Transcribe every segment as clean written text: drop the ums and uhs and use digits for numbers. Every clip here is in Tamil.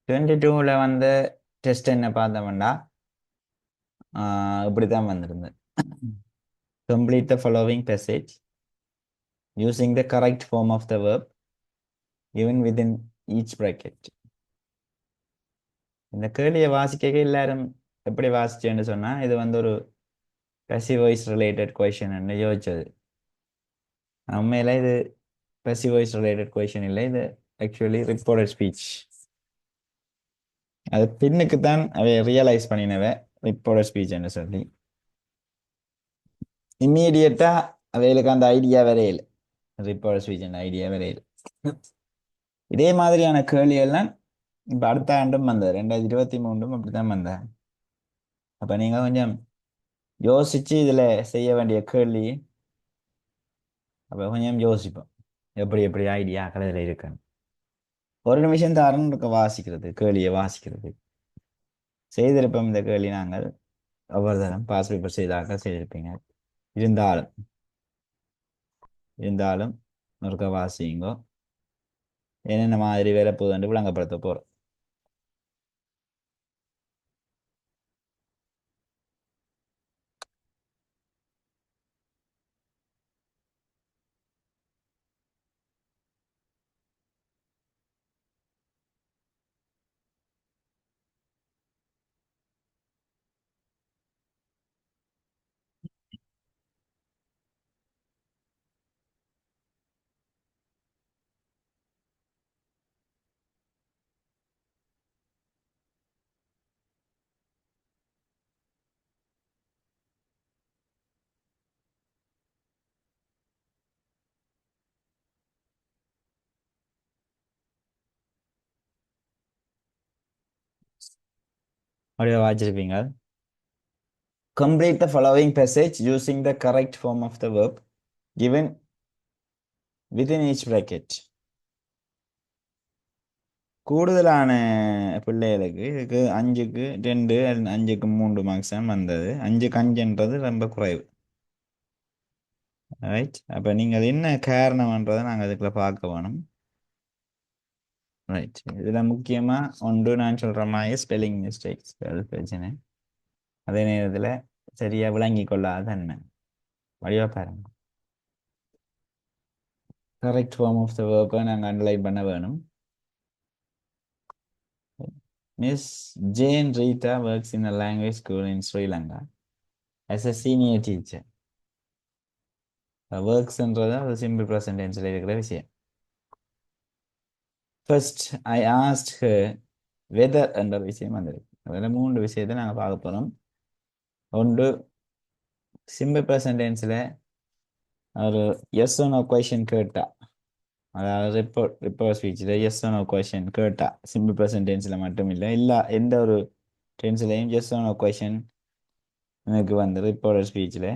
22ல வந்து டெஸ்ட் என்ன பார்த்தோம்னா இப்படி தான் வந்திருந்தது. Complete the following passage using the correct form of the verb given within each bracket. இந்த கேள்வியை வாசிக்க எல்லாரும் எப்படி வாசிச்சேன்னு சொன்னா இது வந்து ஒரு passive voice related question ன்னு யோசிச்சது. உண்மையில இது passive voice related question இல்லை, இது ஆக்சுவலி reported speech. அது பின்னுக்கு தான் அவை ரியலைஸ் பண்ணினவ reported speech ன்னு சொல்லி இம்மீடியட்டா அவைகளுக்கு அந்த ஐடியா வரையில reported speech ன்ற ஐடியா வரையில. இதே மாதிரியான கேள்வி எல்லாம் இப்ப அடுத்த ஆண்டும் வந்தது, 2023 அப்படித்தான் வந்தேன். அப்ப நீங்க கொஞ்சம் யோசிச்சு இதுல செய்ய வேண்டிய கேள்வி அப்ப கொஞ்சம் யோசிப்போம் எப்படி எப்படி ஐடியாக்கள் இதுல இருக்குன்னு. ஒரு நிமிஷம் தாரன் இருக்க வாசிக்கிறது, கேள்வியை வாசிக்கிறது செய்திருப்போம். இந்த கேள்வி நாங்கள் ஒவ்வொரு தரம் பாஸ் பேப்பர் செய்தாக செய்திருப்பீங்க. இருந்தாலும் இருந்தாலும் ஒருக்க வாசிங்கோ, என்னென்ன மாதிரி வேலை போகுதுன்னு விளங்கப்படுத்த போறோம். அப்படியே வாசிச்சிருப்பீங்க. Complete the following passage using the correct form of the verb given within each bracket. கூடுதலான பிள்ளைகளுக்கு இதுக்கு 5க்கு 2 5க்கு 3 மார்க்ஸ் தான் வந்தது. 5க்கு 5ன்றது ரொம்ப குறைவு. ரைட், அப்போ நீங்கள் என்ன காரணம்ன்றதை நாங்கள் இதுக்குள்ள பார்க்க வேணும். ரைட், இதில் முக்கியமாக ஒன்று நான் சொல்கிற மாதிரி ஸ்பெல்லிங் மிஸ்டேக்ஸ் பிரச்சனை. அதே நேரத்தில் சரியாக விளங்கி கொள்ளாத தன்மை. வடிவாக பாருங்க, கரெக்ட் ஃபார்ம் ஆஃப் த வேர்பை நாங்கள் அண்டர்லைன் பண்ண வேணும். Miss Jane Rita works in a language school in Sri Lanka as a senior teacher. ஒர்க்ஸ்ன்றது அது சிம்பிள் ப்ரெசன்ட் டென்ஸில் இருக்கிற விஷயம். First I asked her whether என்ற விஷயம் வந்திருக்கு. அதில் 3 விஷயத்தை நாங்கள் பார்க்க போகிறோம். ஒன்று, சிம்பிள் ப்ரெசன்ட் டென்ஸில் ஒரு எஸ் நோ கொஷின் கேட்டா, அதாவது ரிப்போர்ட் ஸ்பீச்சில் எஸ் நோ கொஷின் கேட்டா, சிம்பிள் ப்ரெசன்ட் டென்ஸில் மட்டும் இல்லை, எந்த ஒரு டென்ஸ்லையும் எஸ் நோ கொஷின் எனக்கு வந்து ரிப்போர்ட் ஸ்பீச்சில்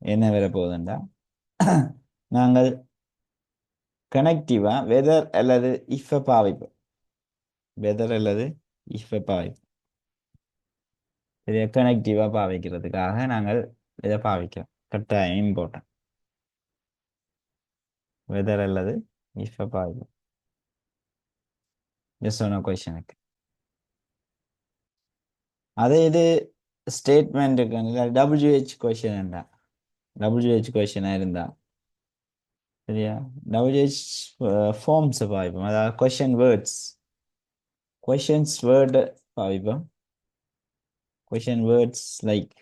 என்ன வர போகுதுண்டா, நாங்கள் கனெக்டிவா வெதர் அல்லது இஃப் பாவிப்போம். வெதர் அல்லது இஃப் பாவிப்போம். இதை கனெக்டிவா பாவிக்கிறதுக்காக நாங்கள் இதை பாவிக்கிறோம். கட்டாயம் இம்பார்ட்டன்ட். வெதர் அல்லது இஃப் பாவிப்போம் எஸ் நோ கொஸ்டினுக்கு. அதே இது ஸ்டேட்மெண்ட்டுக்கு டபிள்யூஹெச் கொஸ்டின் டபிள்யூஹெச் கொஸ்டினா இருந்தா சரியா, டபிள்யூஹெச் ஃபார்ம்ஸ் பாவிப்போம். அதாவது கொஸ்டின்ஸ் வேர்டு பாவிப்போம். கொஸ்டின் வேர்ட்ஸ் லைக்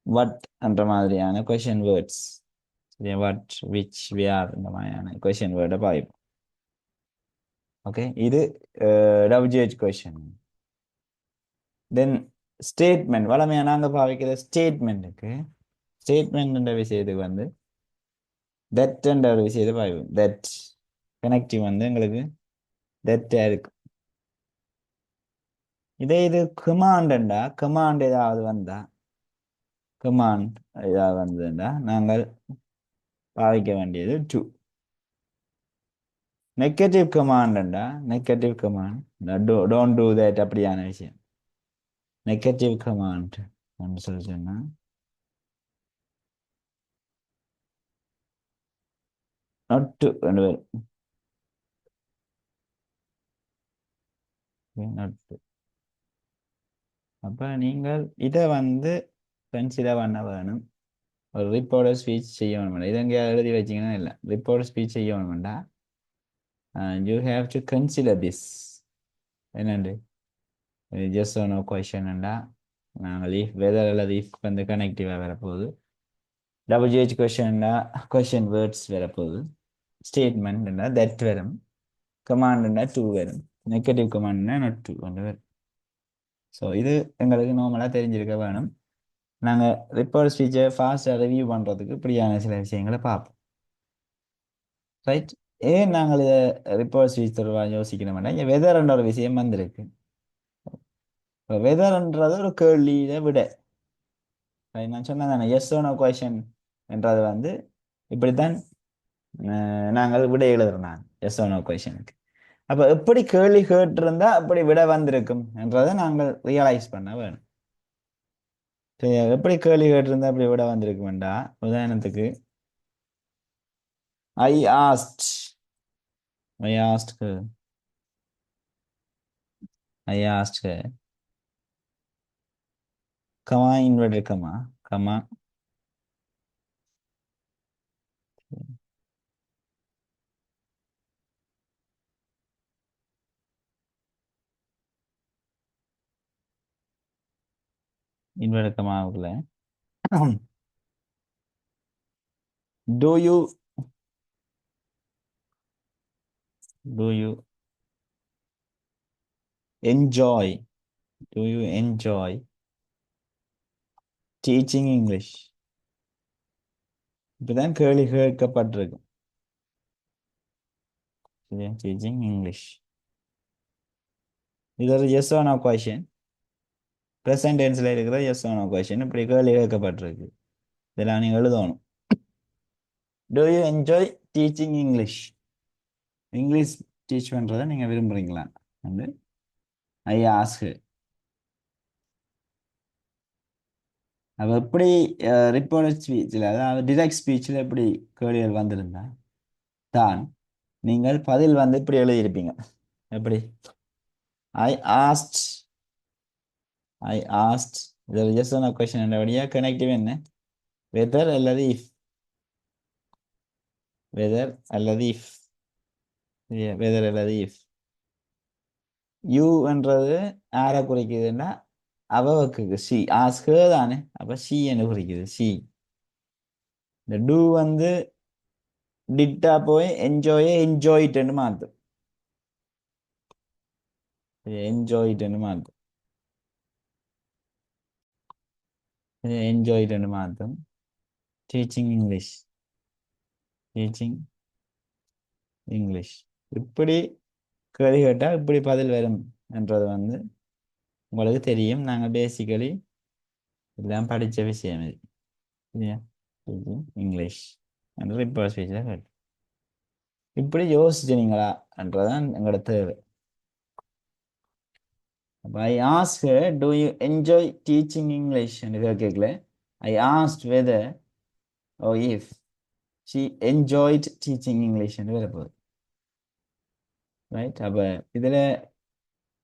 what என்ற மாதிரியான question words, what which where இந்த மாதிரியான கொஸ்டின் வேர்டை பாவிப்போம். ஓகே, இது WH கொஸ்டின். தென் ஸ்டேட்மெண்ட், வளமையாக நாங்கள் பாவிக்கிற ஸ்டேட்மெண்ட்டுக்கு, ஸ்டேட்மெண்ட் விஷயத்துக்கு வந்து தட்ன்ற ஒரு விஷயத்தை பாவிப்போம். தட் கனெக்டிவ் வந்து எங்களுக்கு தட்டாக இருக்கு. இதே இது கமாண்டா, கமாண்ட் ஏதாவது வந்தா, கமாண்ட் ஏதாவது வந்ததுண்டா நாங்கள் பாவிக்க வேண்டியது டு. நெகட்டிவ் கமாண்டா, negative command don't do that அப்படியான விஷயம். நெகட்டிவ் கமாண்ட் சொல்லி சொன்னா not to ரெண்டு பேரும் not to. அப்ப நீங்கள் இதை வந்து கன்சிடர் பண்ண வேணும். ஒரு ரிப்போர்ட்டர் ஸ்பீச் செய்ய வேணும். இதை எங்கேயா எழுதி வச்சிங்கன்னா இல்லை, ரிப்போர்ட்டர் ஸ்பீச் செய்ய வேணும்டா you have to consider this. என்னண்டு ஜஸ்ட் நோ கொஷன்டா நாங்கள் இஃப் வெதர் அல்லது இஃப் வந்து கனெக்டிவாக வரப்போகுது. WH கொஷன்டா கொஷன் வேர்ட்ஸ் வரப்போகுது. ஸ்டேட்மெண்ட்னா தட் வரும். கமாண்டுன்னா டூ வரும். நெகட்டிவ் கமாண்ட்னா நாட் டூ ஒன்று வரும். ஸோ இது எங்களுக்கு நார்மலாக தெரிஞ்சிருக்க வேணும். நாங்கள் ரிப்போர்ட் ஸ்பீச்சை ஃபாஸ்ட்டாக ரிவ்யூ பண்ணுறதுக்கு இப்படியான சில விஷயங்களை பார்ப்போம். ரைட். ஏன் நாங்கள் இதை ரிப்போர்ட் ஸ்பீச் தொடர்பாக யோசிக்க மாட்டோம். இங்கே வெதர்ன்ற ஒரு விஷயம் வந்திருக்கு. இப்போ வெதர்ன்றது ஒரு கேள்வியை விட நான் சொன்னேன் தானே எஸ் நோ கொஷன் என்றது வந்து இப்படித்தான் நாங்கள் விட எழுதுறோம் எஸ் நோ கொஷனுக்கு. அப்போ எப்படி கேள்வி கேட்டிருந்தா அப்படி விட வந்திருக்கும் என்றதை நாங்கள் ரியலைஸ் பண்ண வேணும். எப்படி கேள்வி கேட்டிருந்தா அப்படி விட வந்திருக்கும்டா, உதாரணத்துக்கு I asked I asked I asked comma inverted comma comma inverted கமாவுக்குள்ள do you do you enjoy do you enjoy teaching English? இப்படிதான் கேள்வி கேட்கப்பட்டிருக்கும். டீச்சிங் இங்கிலீஷ் இது ஒரு yes or no question. Present டென்ஸில் இருக்கிற எஸ் ஆர் நோ கொஷின் இப்படி கேள்வி கேட்கப்பட்டிருக்கு. இதெல்லாம் நீங்கள் எழுதணும். Do you enjoy teaching English? English teach பண்ணுறதை நீங்கள் விரும்புகிறீங்களா வந்து ஐ ஆஸ்க். அப்போ எப்படி ரிப்போர்ட் ஸ்பீச்சில் அதாவது டிரெக்ட் ஸ்பீச்சில் எப்படி கேள்விகள் வந்திருந்தா தான் நீங்கள் பதில் வந்து இப்படி எழுதியிருப்பீங்க. எப்படி ஐ ஆஸ்ட் ஐ ஆஸ்ட் இதில் ஜஸ்ட் ஒன் கொஷின் என்றபடியாக கனெக்டிவ் என்ன வெதர் அல்லது இஃப். வெதர் அல்லது இஃப் வெதர் அல்லது இஃப். யூ என்றது யாரை குறிக்குதுன்னா அவவுக்கு சி ஆஸ்க் தானே. அப்போ சி என்ன குறிக்குது சி. இந்த டூ வந்து டிட்டா போய் என்ஜாயே என்ஜாய்ட்டுன்னு மாற்றும். என்ஜாய்ட்டுன்னு மாற்றும். என்ஜாய்ட்டுன்னு மாற்றும். டீச்சிங் இங்கிலீஷ் டீச்சிங் இங்கிலீஷ் இப்படி கேள்வி கேட்டால் இப்படி பதில் வரும் என்றது வந்து உங்களுக்கு தெரியும். நாங்கள் பேசிக்கலி எல்லாம் படித்த விஷயம் இது இல்லையா. டீச்சிங் இங்கிலீஷ் என்ற இப்போ ஸ்பீச்சில் கேட்டு இப்படி யோசிச்சுனீங்களா என்றதான் எங்களோட தேவை. அப்போ I ask to you enjoy teaching English என்று கேட்கல. I asked whether or if she enjoyed teaching English என்று வரப்போகுது. ரைட். அப்போ இதில்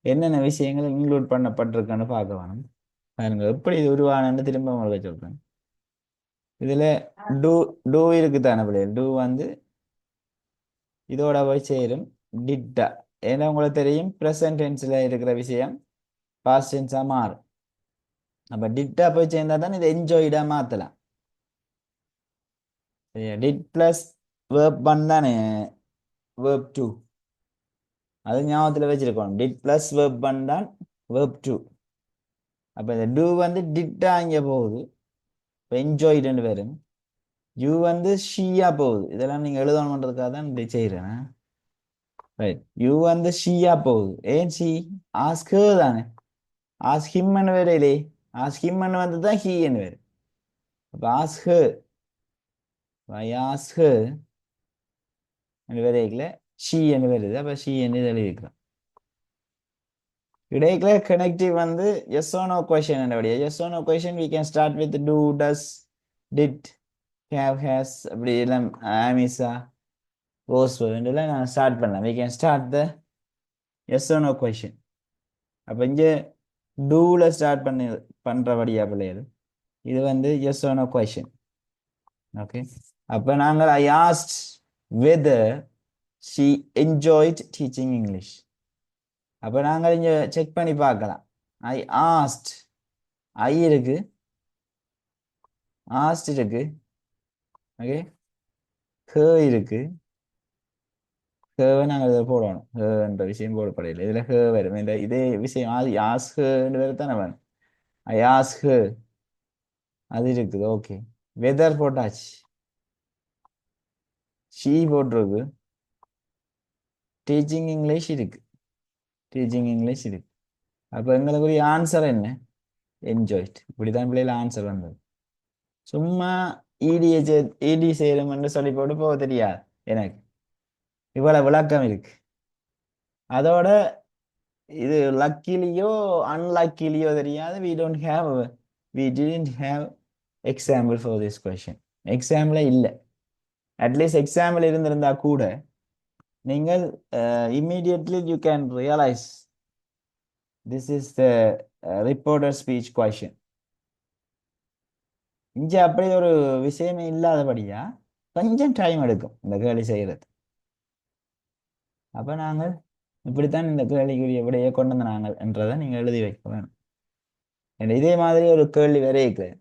என்னென்ன விஷயங்கள் இன்க்ளூட் பண்ணப்பட்டிருக்கான்னு பார்க்க வேணும். பாருங்க எப்படி இது உருவானன்னு திரும்ப உங்களுக்கு சொல்கிறேன். இதில் டூ டூ இருக்குதானே பிள்ளைகள். டூ வந்து இதோட போய் சேரும் டிட்டா. ஏன்னா உங்களுக்கு தெரியும் ப்ரெசன்ட் டென்ஸில் இருக்கிற விஷயம் பாஸ்ட் டென்ஸாக மாறும். அப்போ டிட்டா போய் சேர்ந்தா தான் இதை என்ஜாய்டாக மாற்றலாம். டிட் ப்ளஸ் வேர்ப் ஒன் தானே வேர்ப் டூ. அது ஞாபகத்தில் வச்சிருக்கணும். டிட் ப்ளஸ் வேர்ப் ஒன் தான் வேர்ப் டூ. அப்போ இந்த டூ வந்து டிட்டா இங்கே போகுது. இப்போ என்ஜாய்டுன்னு வரும். யூ வந்து ஷீயா போகுது. இதெல்லாம் நீங்கள் எழுதணுன்றதுக்காக தான் இப்படி செய்கிறேன். ரைட். யூ வந்து ஷீயா போகுது. ஏன் ஷீ ஆஸ்க் தானே. ஆஸ்க் ஹிம்னு வேற இல்லையே. ஆஸ்க் ஹிம்னு வந்து தான் ஹீன்னு வேறு. அப்போ ஆஸ்க் ஐ ஆஸ்க் வேற இல்லை ஷீ என்று வருது. அப்போ ஷீ என்று எழுதிக்கலாம். இடையில கனெக்டிவ் வந்து எஸ் ஓ நோ கொஷன் என்றபடியா. Yes or no question we can start with do does did have has அப்படி எல்லாம் ஆமிசா கோஸ் நான் ஸ்டார்ட் பண்ணலாம். We can start the yes or no question. அப்போ இங்கே டூவில் ஸ்டார்ட் பண்ணுறபடியா பிள்ளைகள் இது வந்து yes or no question. Okay, அப்போ நாங்கள் I asked whether she enjoyed teaching English. அப்போ நாங்கள் இங்கே செக் பண்ணி பார்க்கலாம். ஐ ஆஸ்ட், ஐ இருக்கு, ஆஸ்ட் இருக்கு, ஓகே, ஹே இருக்கு. ஹேவை நாங்கள் இதை போடணும். ஹேன்ற விஷயம் போடப்படையில இதில் ஹே வரும். இந்த இதே விஷயம் ஆஸ் ஹேன்னு வேறு தானே வேணும். ஐ ஆஸ் ஹே அது இருக்குது. ஓகே, வெதர் போட்டாச்சு, ஷீ போட்டிருக்கு, டீச்சிங் இங்கிலீஷ் இருக்கு, டீச்சிங் இங்கிலீஷ் இருக்கு. அப்போ எங்களுக்குரிய ஆன்சர் என்ன? என்ஜாய்ட். இப்படிதான் பிள்ளைகள் ஆன்சர் வந்தது. சும்மா இடியை இடி செய்யணும்னு சொல்லி போட்டு போக தெரியாது எனக்கு. இவ்வளவு விளக்கம் இருக்கு. அதோட இது லக்கிலியோ அன்லக்கிலியோ தெரியாது. we didn't have example for this question. Example இல்லை. அட்லீஸ்ட் எக்ஸாம்பிள் இருந்திருந்தா கூட நீங்கள் immediately you can realize this is the reporter speech question. இங்கே அப்படி ஒரு விஷயமே இல்லாதபடியா கொஞ்சம் டைம் எடுக்கும் இந்த கேள்வி செய்யறது. அப்போ நாங்கள் இப்படித்தான் இந்த கேள்விக்குரிய விடையை கொண்டு வந்த நாங்கள் என்றதை நீங்கள் எழுதி வைக்க வேணும். இதே மாதிரி ஒரு கேள்வி வேற இருக்குது,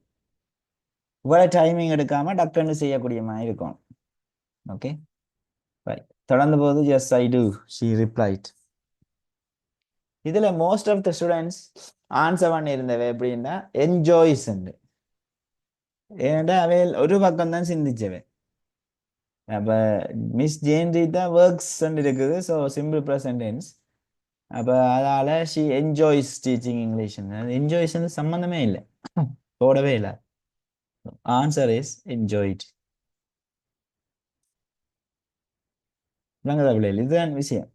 இவ்வளோ டைமிங் எடுக்காம டக்குன்னு செய்யக்கூடிய மாதிரி இருக்கும். Okay, right. தொடர்ந்து போது yes I do she replied. இதுல most of the students answer பண்ணி இருந்தவை எப்படின்னா என்ஜாய்ஸ். ஏன்டா அவை ஒரு பக்கம் தான் சிந்திச்சவை. அப்போ மிஸ் ஜேன் ரீதா ஒர்க்ஸ் இருக்குது, ஸோ சிம்பிள் ப்ரெசன்ட் டென்ஸ். அப்போ அதால she enjoys teaching English. Enjoys சம்மந்தமே இல்லை, போடவே இல்லை. Answer is enjoyed. விளங்குதா பிள்ளைகள்? இதுதான் விஷயம்.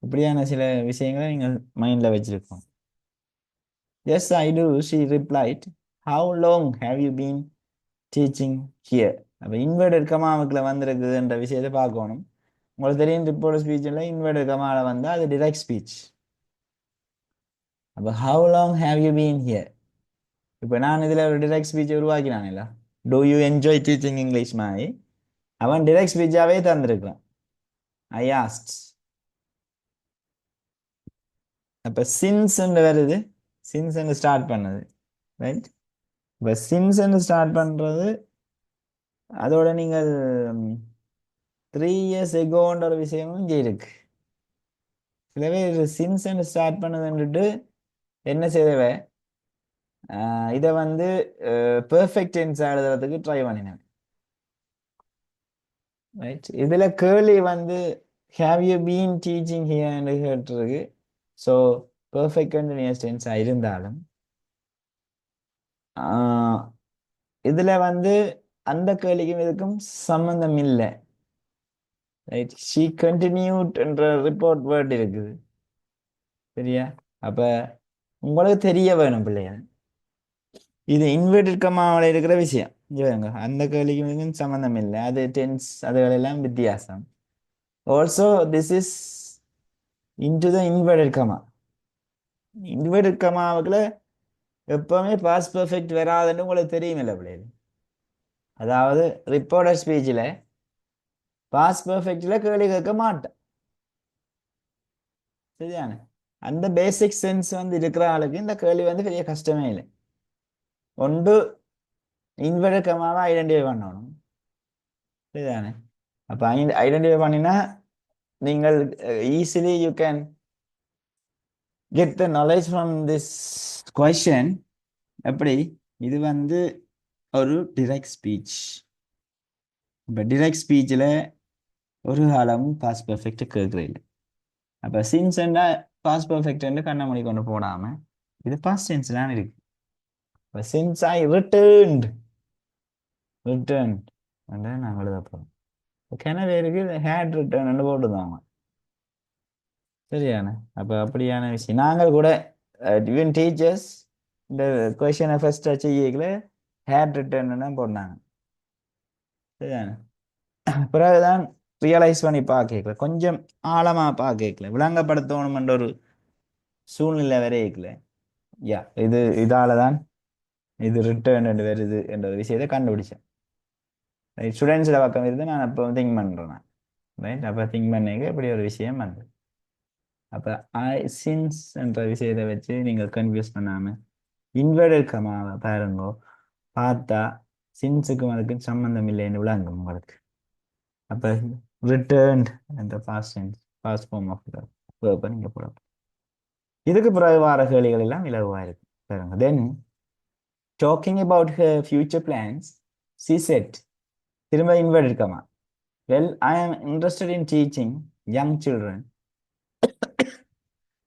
இப்படியான சில விஷயங்களை நீங்கள் மைண்டில் வச்சிருக்கோம். Yes I do she replied. How long have you been teaching here? அப்போ இன்வெர்டட் கமாவுக்குள்ள வந்திருக்குதுன்ற விஷயத்தை பார்க்கணும். உங்களுக்கு தெரியும் ரிப்போர்ட் ஸ்பீச்சில் இன்வெர்டட் கமாவில் வந்தால் அது டிரெக்ட் ஸ்பீச். அப்போ how long have you been here? இப்போ நான் இதில் ஒரு டிரெக்ட் ஸ்பீச் உருவாக்கினான்ல, do you enjoy teaching English மாதிரி அவன் டிரெக்ட் ஸ்பீச்சாகவே தந்திருக்கான். I asked. அப்போ சின்ஸ் வருது, சின்ஸ் ஸ்டார்ட் பண்ணது, ரைட்? இப்போ சின்ஸ் ஸ்டார்ட் பண்ணுறது அதோட நீங்கள் 3 years எகோன்ற ஒரு விஷயமும் இங்கே இருக்கு. சில பேர் சின்ஸ் ஸ்டார்ட் பண்ணதுன்னுட்டு என்ன செய்தவை இதை வந்து பெர்ஃபெக்ட் டென்ஸ் எழுதுறதுக்கு ட்ரை பண்ணினேன், ரைட்? இதில் கேர்லி வந்து ஹேவ் யூ பீன் டீச்சிங் ஹியர்னு கேட்டிருக்கு. ஸோ பெர்ஃபெக்ட் கண்டினியூஸ் டென்ஸாக இருந்தாலும் இதில் வந்து அந்த கேள்விக்கும் இதுக்கும் சம்பந்தம் இல்லை, ரைட்? ஷீ கண்டினியூட் என்ற ரிப்போர்ட் வேர்ட் இருக்குது, சரியா? அப்போ உங்களுக்கு தெரிய வேணும் பிள்ளையா, இது இன்வெர்டட் கமாவில் இருக்கிற விஷயம். இவங்க அந்த கேள்விக்கும் சம்மந்தம் இல்லை, அது டென்ஸ் அதுகளெல்லாம் வித்தியாசம். Also this is into the inverted comma. Inverted கமாவுக்குள்ள எப்பவுமே பாஸ் பெர்ஃபெக்ட் வராதுன்னு உங்களுக்கு தெரியுமில்ல பிள்ளைகள். அதாவது ரிப்போர்ட்டர் ஸ்பீச்சில் பாஸ் பெர்ஃபெக்டில் கேள்வி கேட்க மாட்டேன், சரிதானே? அந்த பேசிக் சென்ஸ் வந்து இருக்கிற ஆளுக்கு இந்த கேள்வி வந்து பெரிய கஷ்டமே இல்லை. ஒன்று இன்வெர்டட் கமாவை ஐடென்டிஃபை பண்ணணும், சரிதானே? அப்போ ஐடென்டிஃபை பண்ணினா நீங்கள் easily you can get the knowledge from this question. எப்படி? இது வந்து ஒரு டிரெக்ட் ஸ்பீச். இப்போ டிரெக்ட் ஸ்பீச்சில் ஒரு காலமும் பாஸ் பெர்ஃபெக்ட் கேட்குறீங்க. அப்போ சின்ஸ்ண்டா பாஸ் பெர்ஃபெக்ட் கண்ணை மணி கொண்டு போடாமல் இது பாஸ்ட் டென்ஸ்லாம் இருக்கு. இப்போ சின்ஸ் ஐ ரிட்டர்ன்ட் நாங்கள் எழுத போகிறோம். கிணறு இருக்கு, ஹேட் ரிட்டர்ன் போட்டுதான், சரியான? அப்போ அப்படியான விஷயம் நாங்கள் கூட ஈவன் டீச்சர்ஸ் இந்த கொஷனை ஃபர்ஸ்ட் செய்யல ஹேட் ரிட்டர்ன் தான் போட்டாங்க, சரிதானே? பிறகுதான் ரியலைஸ் பண்ணி பார்க்கல, கொஞ்சம் ஆழமாக பார்க்கல, விளங்கப்படுத்தணுமென்ற ஒரு சூழ்நிலை வரை இருக்கல. யா, இதால தான் இது ரிட்டர்ன் வருது என்ற ஒரு விஷயத்தை கண்டுபிடிச்சேன். ரைட், ஸ்டூடெண்ட்ஸில் பக்கம் இருந்து நான் அப்போ திங்க் பண்ணுறேன். ரைட், அப்போ திங்க் பண்ணிக்க இப்படி ஒரு விஷயம் வந்து அப்போ ஐ சின்ஸ் என்ற விஷயத்தை வச்சு நீங்கள் கன்ஃபியூஸ் பண்ணாமல் இன்வெர்டட் கமாவை பாருங்கோ. பார்த்தா சின்ஸுக்கும் அதுக்கும் சம்மந்தம் இல்லைன்னு விளங்கும் உங்களுக்கு. அப்போ ரிட்டர்ன்ட் என்ற past tense, past form of வேர்பை நீங்கள் போடலாம். இதுக்கு பிறகு வார கேள்விகள் எல்லாம் இலகுவாக இருக்கு பாருங்க. Then talking about her future plans she said, திரும்ப inverted comma, well I am interested in teaching young children.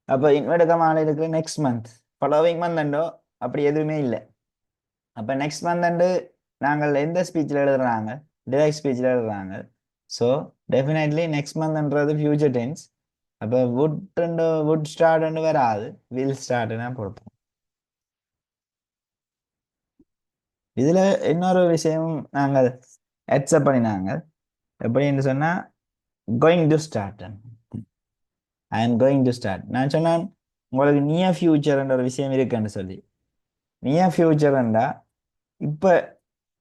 அப்போ இன்வெர்டட் கமாவில் இருக்கிற நெக்ஸ்ட் மந்த், ஃபாலோவிங் மந்த் அண்டோ அப்படி எதுவுமே இல்லை. அப்போ நெக்ஸ்ட் மந்த் அண்டு நாங்கள் எந்த ஸ்பீச்சில் எழுதுறாங்க, டிரெக்ட் ஸ்பீச்சில் எழுதுறாங்க. ஸோ டெஃபினெட்லி நெக்ஸ்ட் மந்த்ன்றது ஃபியூச்சர் டென்ஸ். அப்போ வுட் ஸ்டார்ட்னு வராது, வில் ஸ்டார்ட்னா கொடுப்போம். இதில் இன்னொரு விஷயம் நாங்கள் அக்செப்ட் பண்ணினாங்க. எப்படின்னு சொன்னால் going to start, I am going to start. நான் சொன்னேன் உங்களுக்கு நியர் ஃபியூச்சர்ன்ற ஒரு விஷயம் இருக்குன்னு சொல்லி. நியர் ஃபியூச்சர்ண்டா இப்போ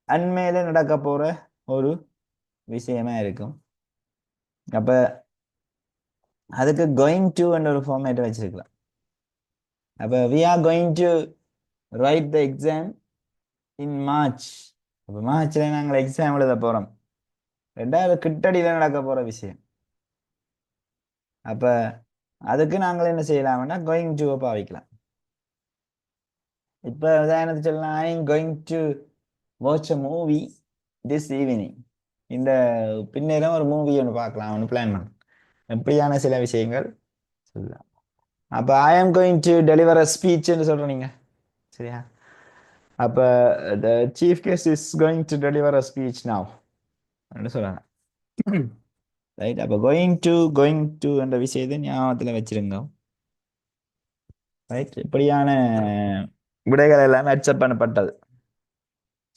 அண்மையில் நடக்க போகிற ஒரு விஷயமா இருக்கும். அப்போ அதுக்கு கோயிங் டு என்ற ஒரு ஃபார்மேட்டை வச்சிருக்கலாம். அப்போ we are going to write the exam in March. அப்போ மார்ச்சில் நாங்கள் எக்ஸாம் எழுத போகிறோம். ரெண்டாவது கிட்டடியில் நடக்க போகிற விஷயம். அப்போ அதுக்கு நாங்கள் என்ன செய்யலாம்னா கோயிங் டு பாவிக்கலாம். இப்போ உதாரணத்துக்கு சொல்லலாம், ஐ am going to watch a movie this evening. இந்த பின்னேரம் ஒரு மூவி ஒன்று பார்க்கலாம் ஒன்று பிளான் பண்ண. எப்படியான சில விஷயங்கள் சொல்லலாம். அப்போ I am going to deliver a ஸ்பீச்ன்னு சொல்கிறோம் நீங்கள், சரியா? அப்போ the chief guest is going to deliver a speech now அப்படின்னு சொல்கிறாங்க. ரைட், அப்போ கோயிங் டு என்ற விஷயத்தை ஞாபகத்தில் வச்சிருங்க. ரைட், இப்படியான விடைகள் எல்லாம் அக்செப்ட் பண்ணப்பட்டது.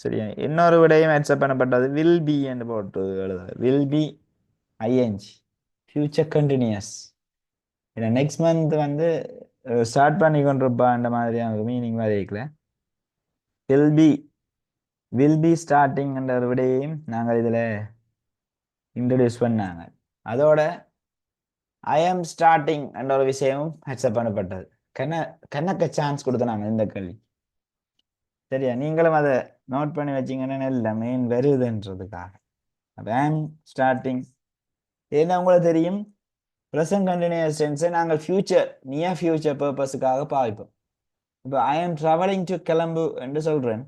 சரியா, இன்னொரு விடையும் அக்செப்ட் பண்ணப்பட்டது. வில் பி என்று போட்டு எழுதுறது. Will be ING, future continuous. ஏன்னா நெக்ஸ்ட் மந்த் வந்து ஸ்டார்ட் பண்ணி கொண்டிருப்பான்ற மாதிரியான ஒரு மீனிங் மாதிரி இருக்கல. Will be will be starting என்ற ஒரு விடையையும் நாங்கள் இதில் இன்ட்ரடியூஸ் பண்ணாங்க. அதோட ஐ ஆம் ஸ்டார்டிங் என்ற ஒரு விஷயமும் அக்செப்ட் பண்ணப்பட்டது. கண்ணக்க சான்ஸ் கொடுத்தனாங்க இந்த கேள்வி. சரியா, நீங்களும் அதை நோட் பண்ணி வச்சிங்கன்னா இல்லை மெயின் வருதுன்றதுக்காக. அப்போ ஐம் ஸ்டார்டிங், ஏன்னா உங்களுக்கு தெரியும் ப்ரெசன்ட் கண்டினியூஸ் டென்ஸை நாங்கள் நியர் ஃபியூச்சர் பர்பஸுக்காக பாவிப்போம். இப்போ ஐ ஆம் ட்ராவலிங் டு கிளம்பு என்று சொல்கிறேன்.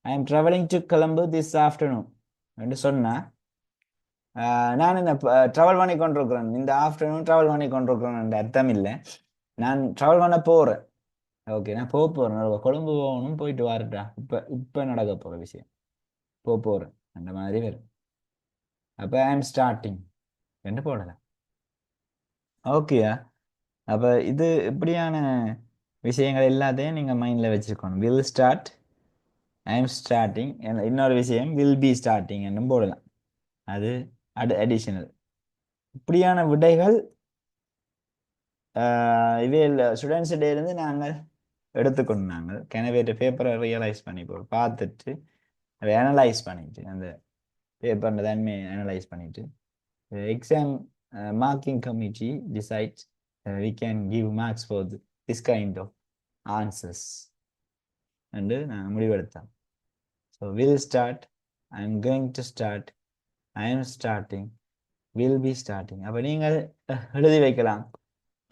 ஐ ஆம் ட்ராவலிங் டு கிளம்பு திஸ் ஆஃப்டர்நூன் என்று சொன்னால் நான் என்ன ட்ராவல் பண்ணி கொண்டிருக்கிறேன், இந்த ஆஃப்டர்நூன் ட்ராவல் பண்ணி கொண்டிருக்கிறேன் அர்த்தம் இல்லை. நான் ட்ராவல் பண்ண போகிறேன். ஓகே, நான் போகிறேன், கொழும்பு போகணும், போயிட்டு வரட்டா, இப்போ நடக்க போகிற விஷயம், போகிறேன் அந்த மாதிரி வரும். அப்போ ஐ ஆம் ஸ்டார்டிங் என்று போடலாம். ஓகேயா? அப்போ இது இப்படியான விஷயங்கள் எல்லாத்தையும் நீங்கள் மைண்டில் வச்சுருக்கணும். Will start, I am starting, இன்னொரு விஷயம் வில் பி ஸ்டார்டிங் என்னும் போடலாம். அது அடிஷனல். இப்படியான விடைகள் இவையில் ஸ்டூடெண்ட்ஸ் டே இருந்து நாங்கள் எடுத்துக்கொண்டு நாங்கள் கெனவேட்ட பேப்பரை ரியலைஸ் பண்ணி பார்த்துட்டு அதை அனலைஸ் பண்ணிட்டு அந்த பேப்பர் தன்மையை அனலைஸ் பண்ணிட்டு exam marking committee decides we can give marks for this kind of answers என்று நான் முடிவெடுத்தேன். So will start, I am going to start, I am starting, will be starting. அப்போ நீங்கள் எழுதி வைக்கலாம்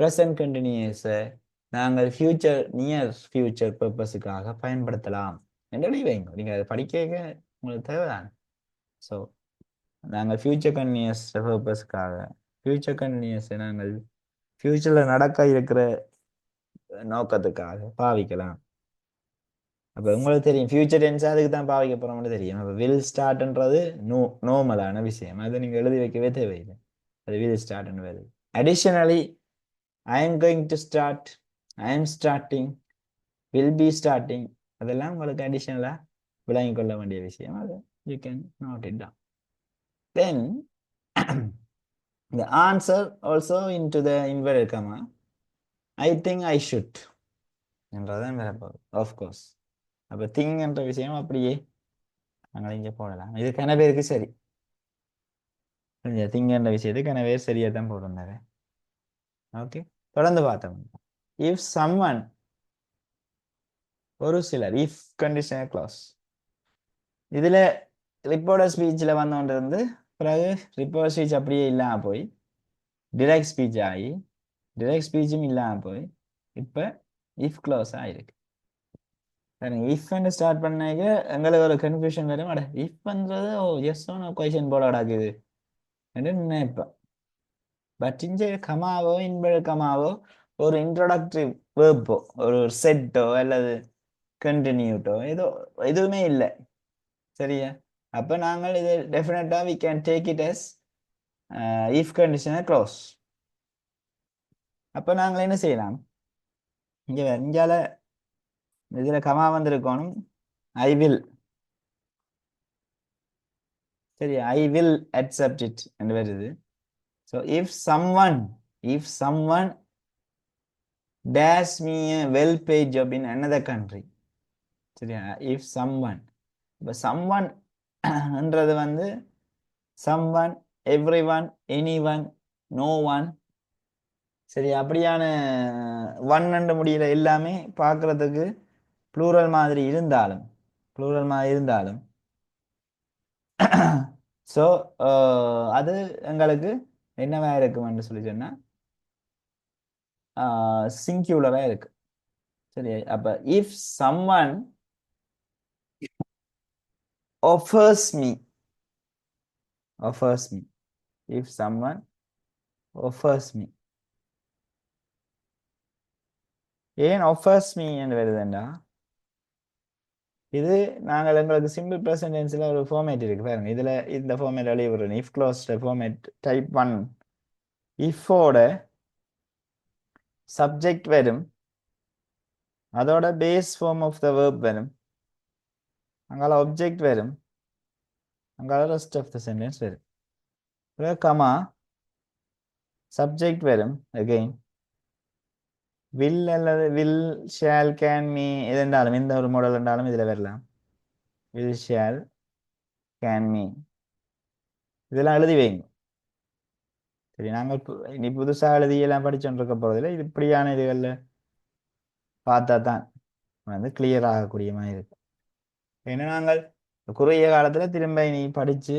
ப்ரெசன்ட் கண்டினியூஸை நாங்கள் நியர் ஃபியூச்சர் பர்பஸுக்காக பயன்படுத்தலாம் என்று எழுதி வைங்க. நீங்கள் அதை படிக்க உங்களுக்கு தேவைதான். ஸோ நாங்கள் ஃபியூச்சர் கண்டினியூஸ் பர்பஸுக்காக ஃபியூச்சர் கண்டினியூஸை நாங்கள் ஃபியூச்சரில் நடக்க இருக்கிற நோக்கத்துக்காக பாவிக்கலாம். அப்போ உங்களுக்கு தெரியும் ஃபியூச்சர் டென்ஸ் அதுக்கு தான் பாவிக்க போகிறோம்னு தெரியும். அப்போ வில் ஸ்டார்ட்ன்றது நோமலான விஷயம், அதை நீங்கள் எழுதி வைக்கவே தேவையில்லை. அது வில் ஸ்டார்ட்னு வருது. Additionally I am going to start, I am starting, will be starting, அதெல்லாம் உங்களுக்கு அடிஷனலாக விளங்கிக் கொள்ள வேண்டிய விஷயம். அது you can note it down. Then the answer also into the inverted comma I think I should என்றதான் வரப்போகுது ஆஃப்கோர்ஸ். அப்போ திங் என்ற விஷயம் அப்படியே நாங்கள் இங்கே போடலாம். இது கனவேருக்கு சரி. திங் என்ற விஷயத்துக்கு கனவேர் சரியாக தான் போட்டிருந்தாரு. ஓகே, தொடர்ந்து பார்த்தோம். இஃப் சம்வன், ஒரு சிலர், இஃப் கண்டிஷனல் கிளாஸ். இதுல ரிப்போர்ட்டர் ஸ்பீச்சில் வந்தோண்டு இருந்து பிறகு ரிப்போர்ட்டர் ஸ்பீச் அப்படியே இல்லாமல் போய் டிரெக்ட் ஸ்பீச் ஆகி டிரெக்ட் ஸ்பீச்சும் இல்லாமல் போய் இப்போ இஃப் க்ளோஸ் ஆகிருக்கு. சரிங்க, இஃப்னு ஸ்டார்ட் பண்ணாக்க எங்களுக்கு ஒரு கன்ஃபியூஷன் வரும். அட இஃப்ன்றது ஓ எஸ் நோ கொஷின் போல கிடக்குது என்று நினைப்பேன். பட் இங்கே கமாவோ இன்பழ கமாவோ ஒரு இன்ட்ரோடக்டரி வேர்போ ஒரு செட்டோ அல்லது கண்டினியூட்டோ ஏதோ எதுவுமே இல்லை. சரியா? அப்போ நாங்கள் இது டெஃபினட்டாக we can take it as if கண்டிஷனை க்ளோஸ். அப்போ நாங்கள் என்ன செய்யலாம்? இங்கால இதில் கமா வந்திருக்கணும் ஐ வில். சரி, ஐ வில் அக்செப்ட் இட் என்று வருது. So if someone dash me a well-paid job in another country. சரியா? இஃப் சம்ஒன், இப்போ சம்ஒன் என்றது வந்து someone, everyone, anyone, no one. சரி, அப்படியான ஒன் அண்டு முடியல எல்லாமே பார்க்கறதுக்கு ப்ளூரல் மாதிரி இருந்தாலும் ஸோ அது எங்களுக்கு என்னவா இருக்கும்னு சொல்லி சொன்னா சிங்குலரா இருக்கு. சரி, அப்ப if someone offers me if someone offers me. ஏன் offers me என்று வருதுண்டா, இது நாங்கள் எங்களுக்கு சிம்பிள் ப்ரெசன்ட் டென்ஸ்ல ஒரு ஃபார்மேட் இருக்கு பாருங்க. இதுல இந்த ஃபார்மேட் எழுதி விடுறேன். If closed format type 1. இஃபோட சப்ஜெக்ட் வரும், அதோட base form of the verb வரும், அங்கால ஆப்ஜெக்ட் வரும், அங்கால ரெஸ்ட் ஆஃப் த சென்டென்ஸ் வரும். கமா சப்ஜெக்ட் வரும், அகெயின் வில் அல்லது வில், ஷேல், கேன், மீ இது இருந்தாலும் எந்த ஒரு மாடல் இருந்தாலும் இதில் வரலாம். வில், ஷேல், கேன், மீ இதெல்லாம் எழுதி வைங்க. சரி, நாங்கள் இனி புதுசாக எழுதியெல்லாம் படிச்சுட்டு இருக்க போகிறதில்ல. இது இப்படியான இதுகளில் பார்த்தா தான் வந்து கிளியர் ஆகக்கூடிய மாதிரி இருக்கு. ஏன்னா நாங்கள் குறுகிய காலத்தில் திரும்ப இனி படித்து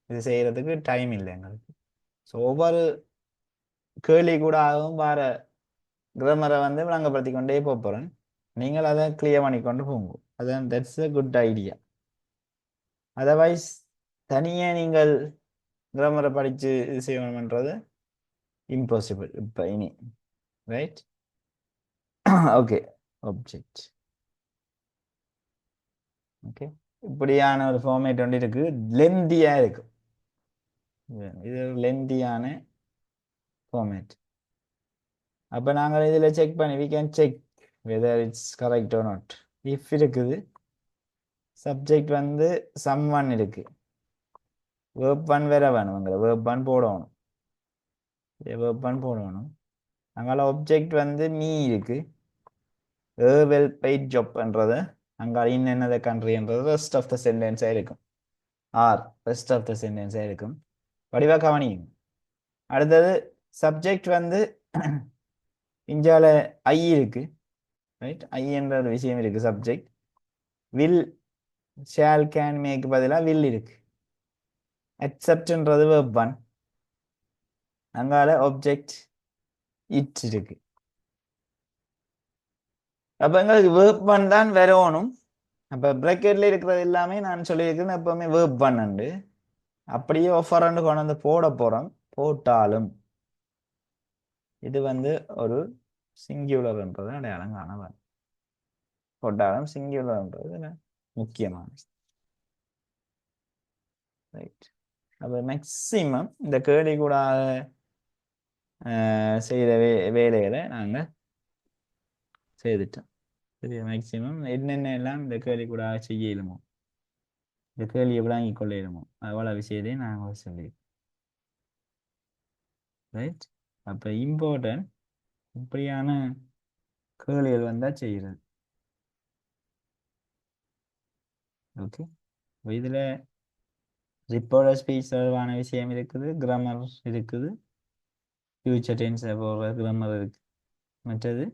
இது செய்கிறதுக்கு டைம் இல்லை எங்களுக்கு. ஸோ ஒவ்வொரு கேள்வி கூட ஆகவும் வர கிராமரை வந்து விளங்கப்படுத்தி கொண்டே போகிறேன். நீங்கள் அதை கிளியர் பண்ணி கொண்டு போங்க. அதான் that's a good idea. Otherwise தனியே நீங்கள் கிராமரை படித்து இது செய்யணும்ன்றது இம்பாசிபிள் இப்போ இனி. ரைட்? Okay, object. ஓகே, இப்படியான ஒரு ஃபார்மேட் ஒன்று இருக்கு, லென்தியா இருக்கு. இது ஒரு லென்தியான ஃபார்மேட். அப்போ நாங்கள் இதில் செக் பண்ணி we can check whether it's correct or not. if இருக்குது, சப்ஜெக்ட் வந்து someone இருக்கு, verb 1 வேற வேணும், அங்கே verb 1 போடணும், verb 1 போடணும். அங்கால ஆப்ஜெக்ட் வந்து மீ இருக்கு, a well paid job பண்றது, அங்கே in another country என்றது ரெஸ்ட் ஆஃப் த சென்டென்ஸாக இருக்கும், ஆர் ரெஸ்ட் ஆஃப் த சென்டென்ஸாக இருக்கும். வடிவா கவனியும். அடுத்தது சப்ஜெக்ட் வந்து இஞ்சால ஐ இருக்கு. ரைட்? ஐ என்ற ஒரு விஷயம் இருக்கு சப்ஜெக்ட். வில், ஷேல், கேன், மேக்கு பதிலாக வில் இருக்கு. அக்செப்ட்ன்றது verb 1, அங்கால ஆப்ஜெக்ட் இட் இருக்கு. அப்போ எங்களுக்கு verb 1 தான் வரணும். அப்போ ப்ராக்கெட்ல இருக்கிறது எல்லாமே நான் சொல்லியிருக்கிறேன் எப்பவுமே verb 1 உண்டு. அப்படியே ஆஃபர் கொண்டு வந்து போட போறோம். போட்டாலும் இது வந்து ஒரு சிங்குலர்ன்றது அடையாளம் காண போட்டாலும் சிங்குலர்ன்றது முக்கியமானது. ரைட்? அப்போ மேக்சிமம் இந்த கேள்வி கூட செய்கிற வேலைகளை நாங்கள் செய்துட்டோம். சரியா? மேக்சிமம் என்னென்ன எல்லாம் இந்த கேள்வி கூட செய்ய இயலுமோ, இந்த கேள்வியை விளங்கிக் கொள்ள இயலுமோ அவ்வளோ விஷயத்தையும் நாங்கள் சொல்லி. ரைட்? அப்போ இம்பார்ட்டன்ட் இப்படியான கேள்விகள் வந்தா செய்கிறது. ஓகே, இதுல ரிப்போர்ட்டர் ஸ்பீச் தொடர்பான விஷயம் இருக்குது, கிராமர் இருக்குது, ஃபியூச்சர் டென்ஸ் போடுற கிராமர் இருக்கு, மற்றது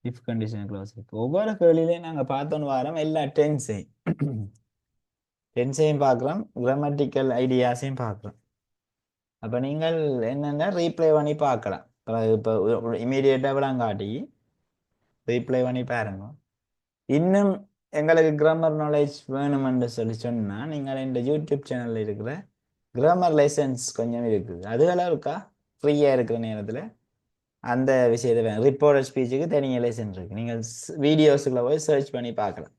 இஃப் கண்டிஷன் க்ளோஸ் இருக்கு. ஒவ்வொரு கேள்வியிலையும் நாங்கள் பார்த்தோன்னு வாரம் எல்லா டென்ஸையும் பார்க்குறோம், கிராமட்டிக்கல் ஐடியாஸையும் பார்க்குறோம். அப்போ நீங்கள் என்னென்னா ரீப்ளை பண்ணி பார்க்கலாம். இப்போ இமீடியட்டாக விளங்காட்டி ரீப்ளை பண்ணி பாருங்க. இன்னும் எங்களுக்கு கிராமர் நாலேஜ் வேணுமென்று சொன்னால் நீங்கள் இந்த யூடியூப் சேனலில் இருக்கிற கிராமர் லைசன்ஸ் கொஞ்சம் இருக்குது, அதுகளாக இருக்கா ஃப்ரீயாக இருக்கிற நேரத்தில் அந்த விஷயத்தை வேணும். ரிப்போர்ட்டர் ஸ்பீச்சுக்கு தனியாக லைசன்ஸ் இருக்குது, நீங்கள் வீடியோஸுக்குள்ள போய் சர்ச் பண்ணி பார்க்கலாம்.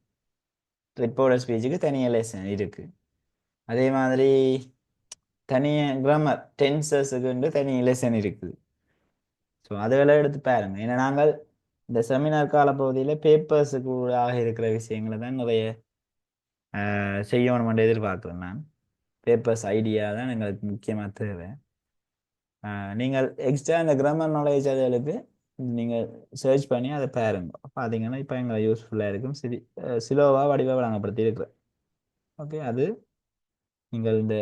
ரிப்போர்ட்டர் ஸ்பீச்சுக்கு தனியாக லைசன்ஸ் இருக்குது. அதே மாதிரி தனியாக கிராமர் டென்சஸுக்கு தனி லெசன் இருக்குது. ஸோ அதுகளை எடுத்து பாருங்க. ஏன்னா நாங்கள் இந்த செமினார் காலப்பகுதியில் பேப்பர்ஸுக்கு ஆக இருக்கிற விஷயங்களை தான் நிறைய செய்யணும் எதிர்பார்க்குறேன் நான். பேப்பர்ஸ் ஐடியா தான் எங்களுக்கு முக்கியமாக தேவை. நீங்கள் எக்ஸ்ட்ரா இந்த கிராமர் நாலேஜ் அதுகளுக்கு நீங்கள் சர்ச் பண்ணி அதை பாருங்க. பார்த்தீங்கன்னா இப்போ எங்களை யூஸ்ஃபுல்லாக இருக்கும். சிலோவாக வடிவாக வழங்கப்படுத்தி இருக்கிறேன். ஓகே, அது நீங்கள் இந்த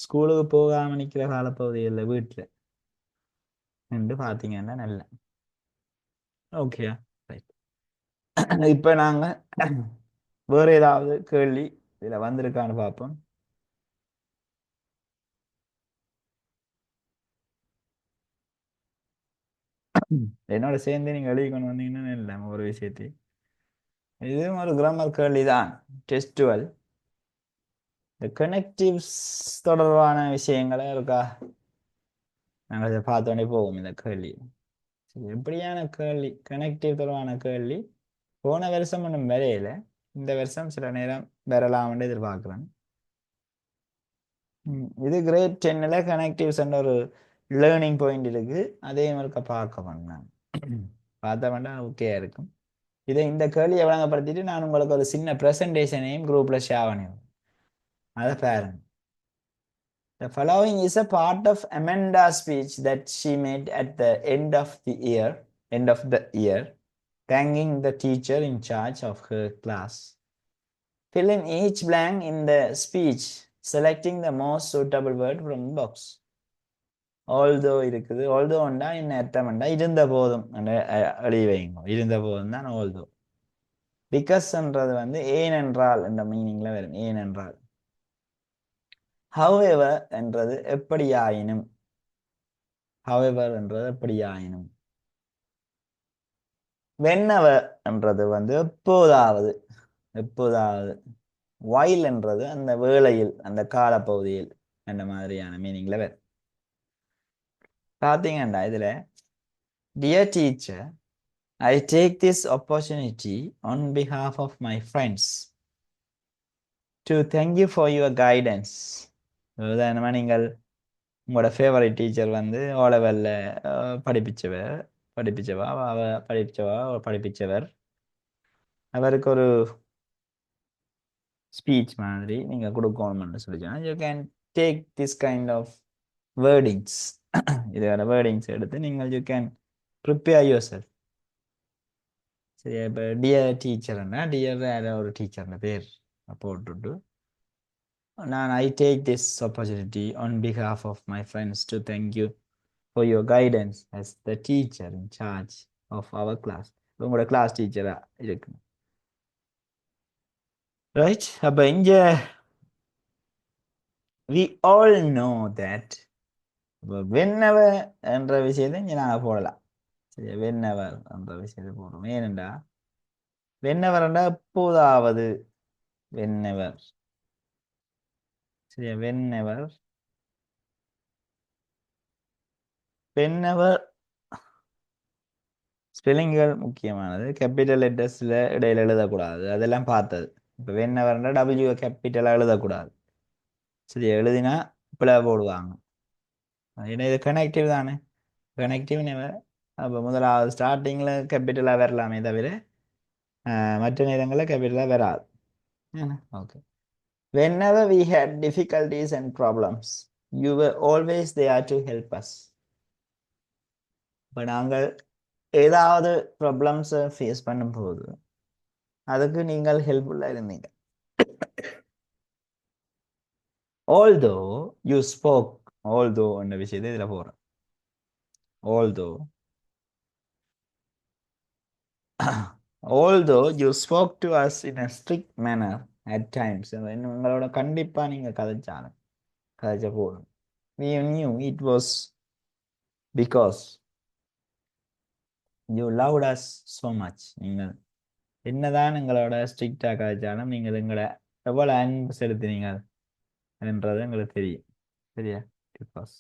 ஸ்கூலுக்கு போகாமல் நிற்கிற காலப்பகுதியில் வீட்டில் நின்று பார்த்தீங்கன்னா நல்ல. ஓகேயா, ரைட். இப்போ நாங்கள் வேறு ஏதாவது கேள்வி இதில் வந்திருக்கான்னு பார்ப்போம். என்னோட சேர்ந்து நீங்கள் எழுதி கொண்டு வந்தீங்கன்னா இல்லை ஒரு விஷயத்தை. இதுவும் ஒரு கிராமர் கேள்வி தான். டெஸ்ட் 12 இந்த கனெக்டிவ்ஸ் தொடர்பான விஷயங்களே இருக்கா, நாங்கள் இதை பார்த்தோன்னே போவோம். இந்த கேள்வி எப்படியான கேள்வி? கனெக்டிவ் தொடர்பான கேள்வி போன வருஷம் ஒன்றும் வரையில, இந்த வருஷம் சில நேரம் வரலாம்னு எதிர்பார்க்குறேன். இது கிரேட் 10ல் கனெக்டிவ்ஸ் ஒரு லேர்னிங் பாயிண்ட் இருக்கு, அதே மாதிரி பார்க்க பண்ணேன். பார்த்த வேண்டாம் ஓகே இருக்கும். இந்த கேள்வியை வழங்கப்படுத்திட்டு நான் உங்களுக்கு ஒரு சின்ன ப்ரெசன்டேஷனையும் குரூப்ல ஷேர் பண்ணுவேன், அதை பாருங்க. The following is a part of Amanda's speech that she made at the end of the year, thanking the teacher in charge of her class. Fill in each blank in the speech, selecting the most suitable word from the box. Although இருக்குது, although என்ன அர்த்தம்டா இருந்த போதும் எழுதி வைங்க. இருந்த போதும் தான் although. Because-ன்றது ஏனென்றால் என்ற மீனிங்ல வரும். ஏனென்றால். However என்றது எப்படியாயினும். However என்றது எப்படியாயினும். Whenever என்றது எப்போதாவது. எப்போதாவது. While என்றது அந்த வேளையில், அந்த காலப்பகுதியில் என்ற மாதிரியான மீனிங்ல வரும். பார்த்தீங்கன்னா இதுல Dear teacher, I take this opportunity on behalf of my friends to thank you for your guidance. உதாரணமா நீங்கள் உங்களோட ஃபேவரட் டீச்சர் ஓ லெவலில் படிப்பிச்சவர் அவருக்கு ஒரு ஸ்பீச் மாதிரி நீங்கள் கொடுக்கணும்னு சொல்லிச்சோன்னா you can take this kind of wordings. இதோட வேர்டிங்ஸ் எடுத்து நீங்கள் you can prepare yourself. சரியா, இப்போ டியர் டீச்சர்னா டியர் ஒரு டீச்சர்னு பேர் போட்டுட்டு நான் I take this opportunity on behalf of my friends to thank you for your guidance as the teacher in charge of our class. உங்களோட கிளாஸ் டீச்சரா இருக்கு. ரைட், அப்போ இங்கே we all know that whenever என்ற விஷயத்தை இங்கே நாங்கள் போடலாம். சரி, whenever என்ற விஷயத்தை போடுறோம். ஏனென்றா whenever என்றா எப்போதாவது. whenever. சரியா, whenever ஸ்பெல்லிங்கள் முக்கியமானது. கேபிட்டல் லெட்டர்ஸில் இடையில எழுதக்கூடாது, அதெல்லாம் பார்த்தது. இப்போ whenever W கேபிட்டலாக எழுதக்கூடாது. சரி, எழுதினா பிள்ளை போடுவாங்க. ஏன்னா இது கனெக்டிவ் தானே, கனெக்டிவ் நெவர். அப்போ முதலாவது ஸ்டார்டிங்கில் கேபிட்டலாக வரலாமே தவிர மற்ற நேரங்களில் கேபிட்டலாக வராது. Okay. Whenever we had difficulties and problems, you were always there to help us. இப்போ நாங்கள் ஏதாவது ப்ராப்ளம்ஸை ஃபேஸ் பண்ணும்போது அதுக்கு நீங்கள் ஹெல்ப்ஃபுல்லாக இருந்தீங்க. ஆல்தோ யூ ஸ்போக், ஆல்தோ என்ற விஷயத்தை இதில் போகிறேன். Although although you spoke to us in a strict manner at times, உங்களோட கண்டிப்பா நீங்க கதைச்ச போதும், we knew it was because you loved us so much. நீங்கள் என்னதான் எங்களோட ஸ்ட்ரிக்டா கதைச்சாலும் நீங்கள் எங்களை எவ்வளவு அன்பு செலுத்தினீங்க என்றது எங்களுக்கு தெரியும். சரியா? because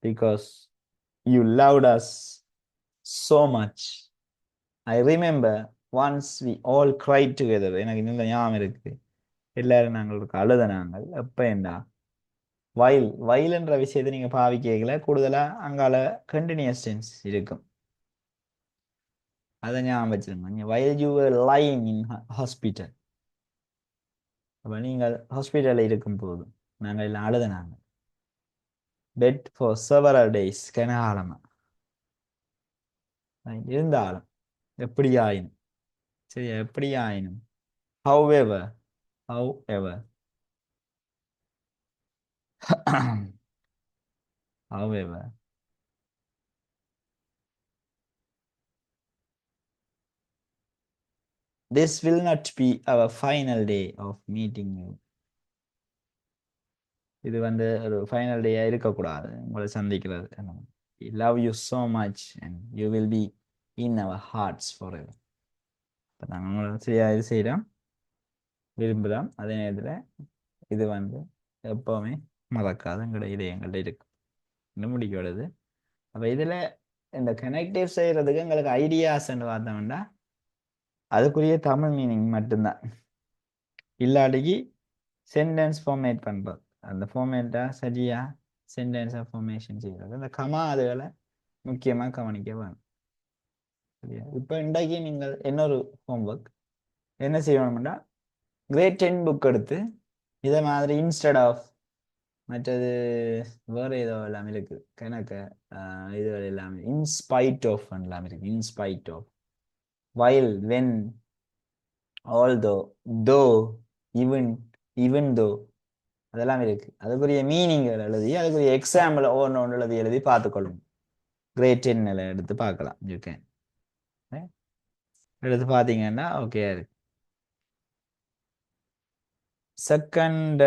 because you loved us so much. I remember once we all cried together. எனக்கு இன்னும் ஞாபகம் இருக்கு, எல்லாரும் நாங்கள் அழுத நாங்கள் எப்ப என்ன வயல் என்ற விஷயத்தை நீங்க பாவிக்கல, கூடுதலா அங்கால கண்டினியூஸ் டென்ஸ் இருக்கும். அதை ஞாபகம் வச்சிருங்க. வயல் யூ லைங் இன் ஹாஸ்பிட்டல், அப்ப நீங்கள் ஹாஸ்பிட்டல்ல இருக்கும் போது நாங்கள் எல்லாம் அழுத நாங்கள். பெட் ஃபார் செவரல் டேஸ், கனகாலமா இருந்தாலும் எப்படி ஆயினும். சரியா? எப்படி ஆயினும். however however however this will not be our final day of meeting you. இது ஒரு ஃபைனல் டேயா இருக்கக்கூடாது உங்களை சந்திக்கிறது. We love you so much and you will be in our hearts forever. இப்போ நாங்கள் உங்களை இது செய்கிறோம், விரும்புகிறோம். அதே நேரத்தில் இது எப்போவுமே மறக்காது எங்களுடைய இதயங்கள்ட்ட இருக்கு. இன்னும் முடிக்கிறது. அப்போ இதில் இந்த கனெக்டிவ் செய்கிறதுக்கு எங்களுக்கு ஐடியாஸ்ன்னு பார்த்தோம்னா அதுக்குரிய தமிழ் மீனிங் மட்டும்தான். இல்லாட்டிக்கு சென்டென்ஸ் ஃபார்மேட் பண்ணுறது, அந்த ஃபார்மேட்டா சரியா சென்டென்ஸை ஃபார்மேஷன் செய்கிறது, அந்த கமா அதுகளை முக்கியமாக கவனிக்க வேணும். சரியா? இப்போ இன்றைக்கு நீங்கள் இன்னொரு ஹோம்ஒர்க் என்ன செய்யணும்னா, கிரேட் 10 புக் எடுத்து இதை மாதிரி இன்ஸ்டெட் ஆஃப் மற்றது வேறு ஏதோ எல்லாம் இருக்கு கணக்கு, இதுகள் எல்லாமே இன்ஸ்பைட் ஆஃப் எல்லாம் இருக்கு. In spite of, while, when, although, though, even though, அதெல்லாம் இருக்கு. அதுக்குரிய மீனிங்கள் எழுதி அதுக்குரிய எக்ஸாம்பிள் ஒன்று எழுதி பார்த்துக்கொள்ளும். கிரேட் 10 எடுத்து பார்க்கலாம். இருக்கேன் எடுத்து பார்த்தீங்கன்னா ஓகே இருக்கு. செகண்ட்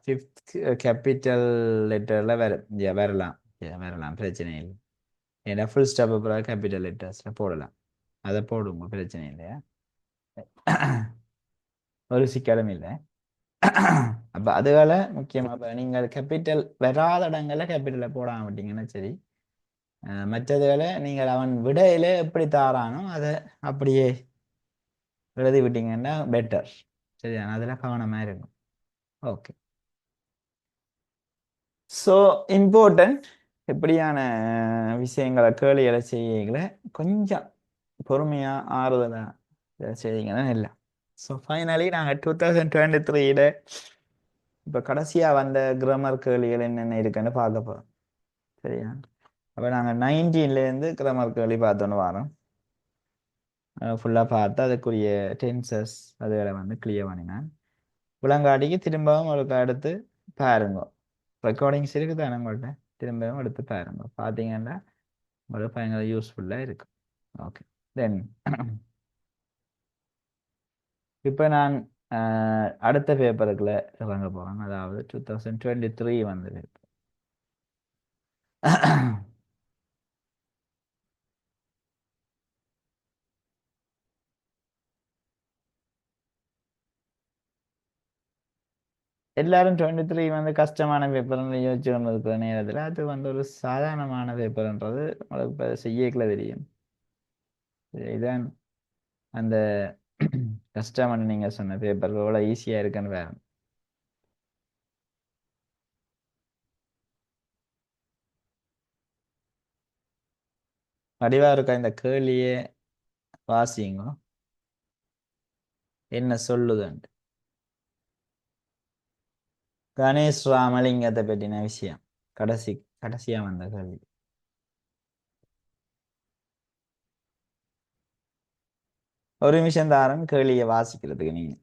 ஃபிஃப்த் கேபிட்டல் லெட்டர்ல வரலாம் பிரச்சனை இல்லை. ஏன்னா ஃபுல் ஸ்டாப் அப்புறம் கேபிட்டல் லெட்டர்ஸ்ல போடலாம். அதை போடுங்க, பிரச்சனை இல்லையா, ஒரு சிக்கலும் இல்லை. அப்ப அதுவேள முக்கியமா நீங்கள் கேபிட்டல் வராத இடங்கள்ல கேபிட்டலை போடாம விட்டீங்கன்னா சரி. மற்றதுகளை நீங்கள் அவன் விடையில எப்படி தாரானோ அதை அப்படியே எழுதி விட்டீங்கன்னா பெட்டர். சரியா? அதில் கவனமா இருக்கும். ஓகே, ஸோ இம்பார்ட்டன்ட் இப்படியான விஷயங்களை கேள்விகளை செய்யல கொஞ்சம் பொறுமையா ஆறுதலா செய்யுங்கன்னா இல்லை. ஸோ ஃபைனலி நாங்கள் 2023 இப்போ கடைசியா வந்த கிராமர் கேள்விகள் என்னென்ன இருக்குன்னு பார்க்க போறோம். சரியா? அப்போ நாங்கள் 19லேருந்து கிராமர் கேள்வி பார்த்தோன்னு வரோம். ஃபுல்லாக பார்த்து அதுக்குரிய டென்சஸ் அதுகளை கிளியர் பண்ணினேன். விலங்காடிக்கு திரும்பவும் ஒரு எடுத்து பாருங்க. ரெக்கார்டிங்ஸ் இருக்குது தானே உங்கள்கிட்ட, திரும்பவும் எடுத்து பாருங்க. பார்த்தீங்கன்னா உங்களுக்கு பயங்கர யூஸ்ஃபுல்லாக இருக்கும். ஓகே, தென் இப்போ நான் அடுத்த பேப்பருக்குள்ள இறங்க போகிறேன். அதாவது 2023 வந்த பேப்பர். எல்லாரும் 23 கஷ்டமான பேப்பர்னு யோசிச்சு கொண்டு இருக்கிற நேரத்தில் அது ஒரு சாதாரணமான பேப்பர்ன்றது உங்களுக்கு இப்போ செய்யக்கல தெரியும். இதுதான் அந்த கஷ்டம்னு நீங்க சொன்ன பேப்பர் எவ்வளோ ஈஸியா இருக்குன்னு வேற. வடிவா இருக்கா இந்த கேள்வியே வாசிங்க, என்ன சொல்லுதுன்ட்டு. கணேஷ் ராமலிங்கத்தை பற்றின விஷயம் கடைசியா வந்த கேள்வி. ஒரு நிமிஷம் தாரன் கேள்வியை வாசிக்கிறதுக்கு நீங்க.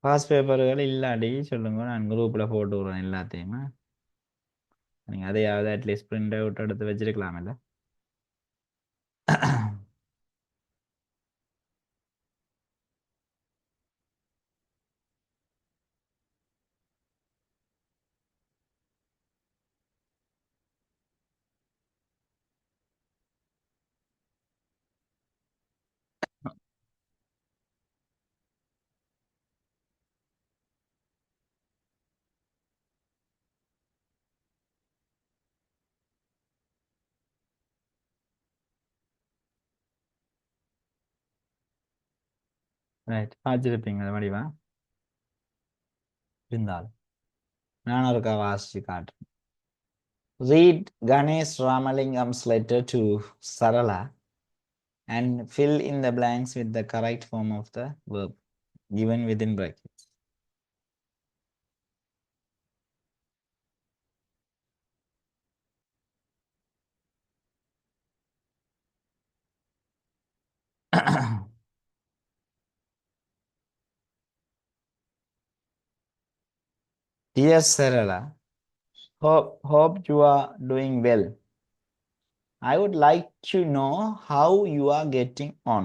பாஸ் பேப்பர்கள் இல்லாட்டி சொல்லுங்க, நான் குரூப்ல போட்டு விடுறேன் எல்லாத்தையுமே. நீங்க அதையாவது அட்லீஸ்ட் பிரிண்ட் அவுட் எடுத்து வச்சிருக்கலாம்ல. ரைட், வாசிச்சிருப்பீங்க அது வடிவா இருந்தாலும் நான் ஒருக்கா வாசிச்சு காட்டுறேன். Read Ganesh Ramalingam's letter to Sarala and fill in the blanks with the correct form of the verb given within brackets. Dear Sarala, hope you are doing well. I would like to know how you are getting on.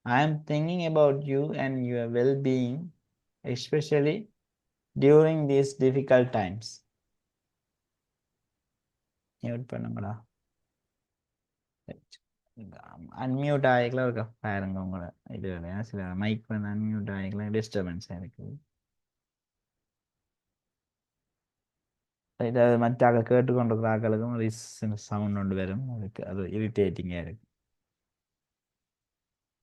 I am thinking about you and your well being, especially during these difficult times. Mute பண்ணுங்களா? அன்மியூட் ஆகிக்கலாம் இருக்கா பாருங்க உங்களை. இது சில மைக் வந்து அன்மியூட் ஆகிக்கலாம், டிஸ்டர்பன்ஸாக இருக்குது. இதாவது மற்ற ஆக்கள் கேட்டுக்கொண்டிருக்கிற ஆக்களுக்கும் சவுண்ட் ஒன்று வரும், அதுக்கு அது இரிட்டேட்டிங்காக இருக்கு.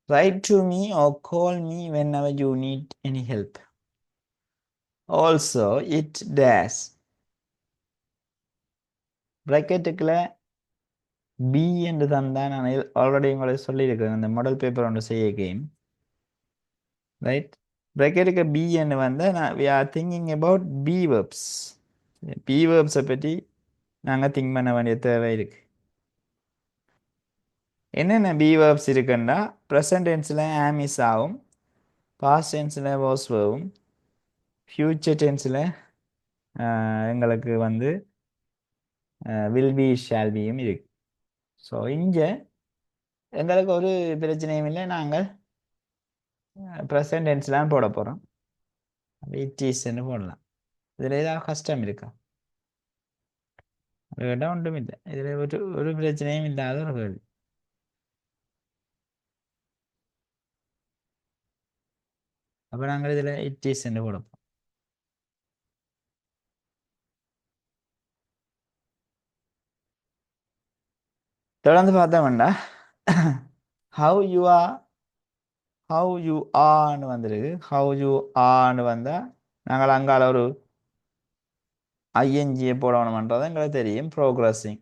Write to me or call me whenever you need any help. Also, it dash ப்ராக்கெட்டுக்குள்ள பி என்று தந்தா, நான் ஆல்ரெடி உங்களை சொல்லியிருக்கிறேன் அந்த மாடல் பேப்பர் ஒன்று செய்ய கேம். ரைட், ப்ராக்கெட்டுக்கு பி என்று வந்தால் நான் we are thinking about B verbs. B வேர்ப்ஸை பற்றி நாங்கள் திங்க் பண்ண வேண்டிய தேவை இருக்கு. என்னென்ன பி வேர்ப்ஸ் இருக்குன்னா, ப்ரெசன்ட் டென்ஸில் ஆமிஸ் ஆகும், பாஸ்ட் டென்ஸில் வாஸ் ஆகும், ஃப்யூச்சர் டென்ஸில் எங்களுக்கு வந்து வில் பி ஷால் பியும் இருக்கு. ஸோ இங்கே எங்களுக்கு ஒரு பிரச்சனையும் இல்லை, நாங்கள் ப்ரெசன்ட் டென்ஸ்லாம் போட போகிறோம். இட் இஸ்ன்னு போடலாம். இதில் ஏதாவது கஷ்டம் இருக்கா? அது கேட்டால் ஒன்றும் இல்லை, இதில் ஒரு பிரச்சனையும் இல்லாத ஒரு கேள்வி. அப்போ நாங்கள் இதில் இட் இஸ்ன்னு போடப்போம். தொடர்ந்து பார்த்தோம்னா how you are, how you ஆன்னு வந்துருக்கு. ஹவ் யூ ஆன்னு வந்தால் நாங்கள் அங்கால ஒரு ஐஎன்ஜியை போடணுமன்றது எங்களுக்கு தெரியும். Progressing,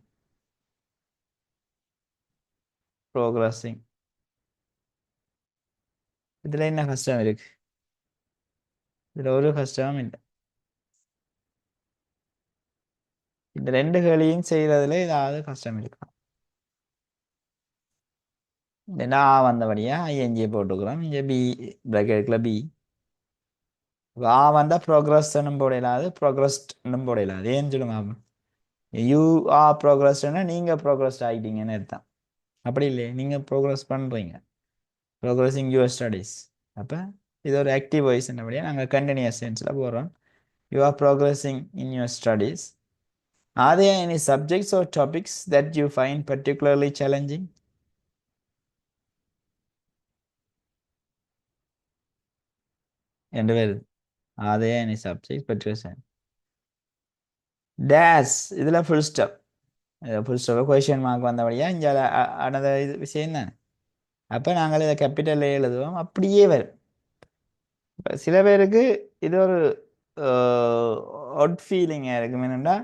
progressing. இதில் என்ன கஷ்டம் இருக்கு? இதில் ஒரு கஷ்டமும் இல்லை. இந்த ரெண்டு கேள்வியும் செய்கிறதுல ஏதாவது கஷ்டம் இருக்கா? இந்த நான் வந்தபடியா ஐஎன்ஜியை போட்டுக்கிறோம். இங்கே பி ப்ராக்கெட்ல பி. ஆ வந்தால் ப்ரோக்ரஸ்னும் போடலாது, ப்ரோக்ரஸ்ட்னும் போடலாது. ஏன்னு சொல்லுங்க, யூ ஆர் ப்ரோக்ரஸ்ட்னா நீங்கள் ப்ரோக்ரஸ்ட் ஆகிட்டீங்கன்னு அர்த்தம். அப்படி இல்லையே, நீங்கள் ப்ரோக்ரஸ் பண்ணுறீங்க, ப்ரோக்ரஸிங் யுவர் ஸ்டடீஸ். அப்போ இது ஒரு ஆக்டிவ் வாய்ஸ் என்னபடியா நாங்கள் கண்டினியூஸ் டென்ஸில் போடுறோம். You are progressing in your studies. Are there any subjects or topics that you find particularly challenging? என்று வருது. Are there any subjects particularly dash இதில் full stop. Full stop question mark வந்தபடியா இங்கே அனத இது விஷயம் தானே. அப்போ நாங்கள் இதை கேபிட்டலில் எழுதுவோம், அப்படியே வரும். இப்போ சில பேருக்கு இது ஒரு ஒட் ஃபீலிங்காக இருக்கும். என்னென்னா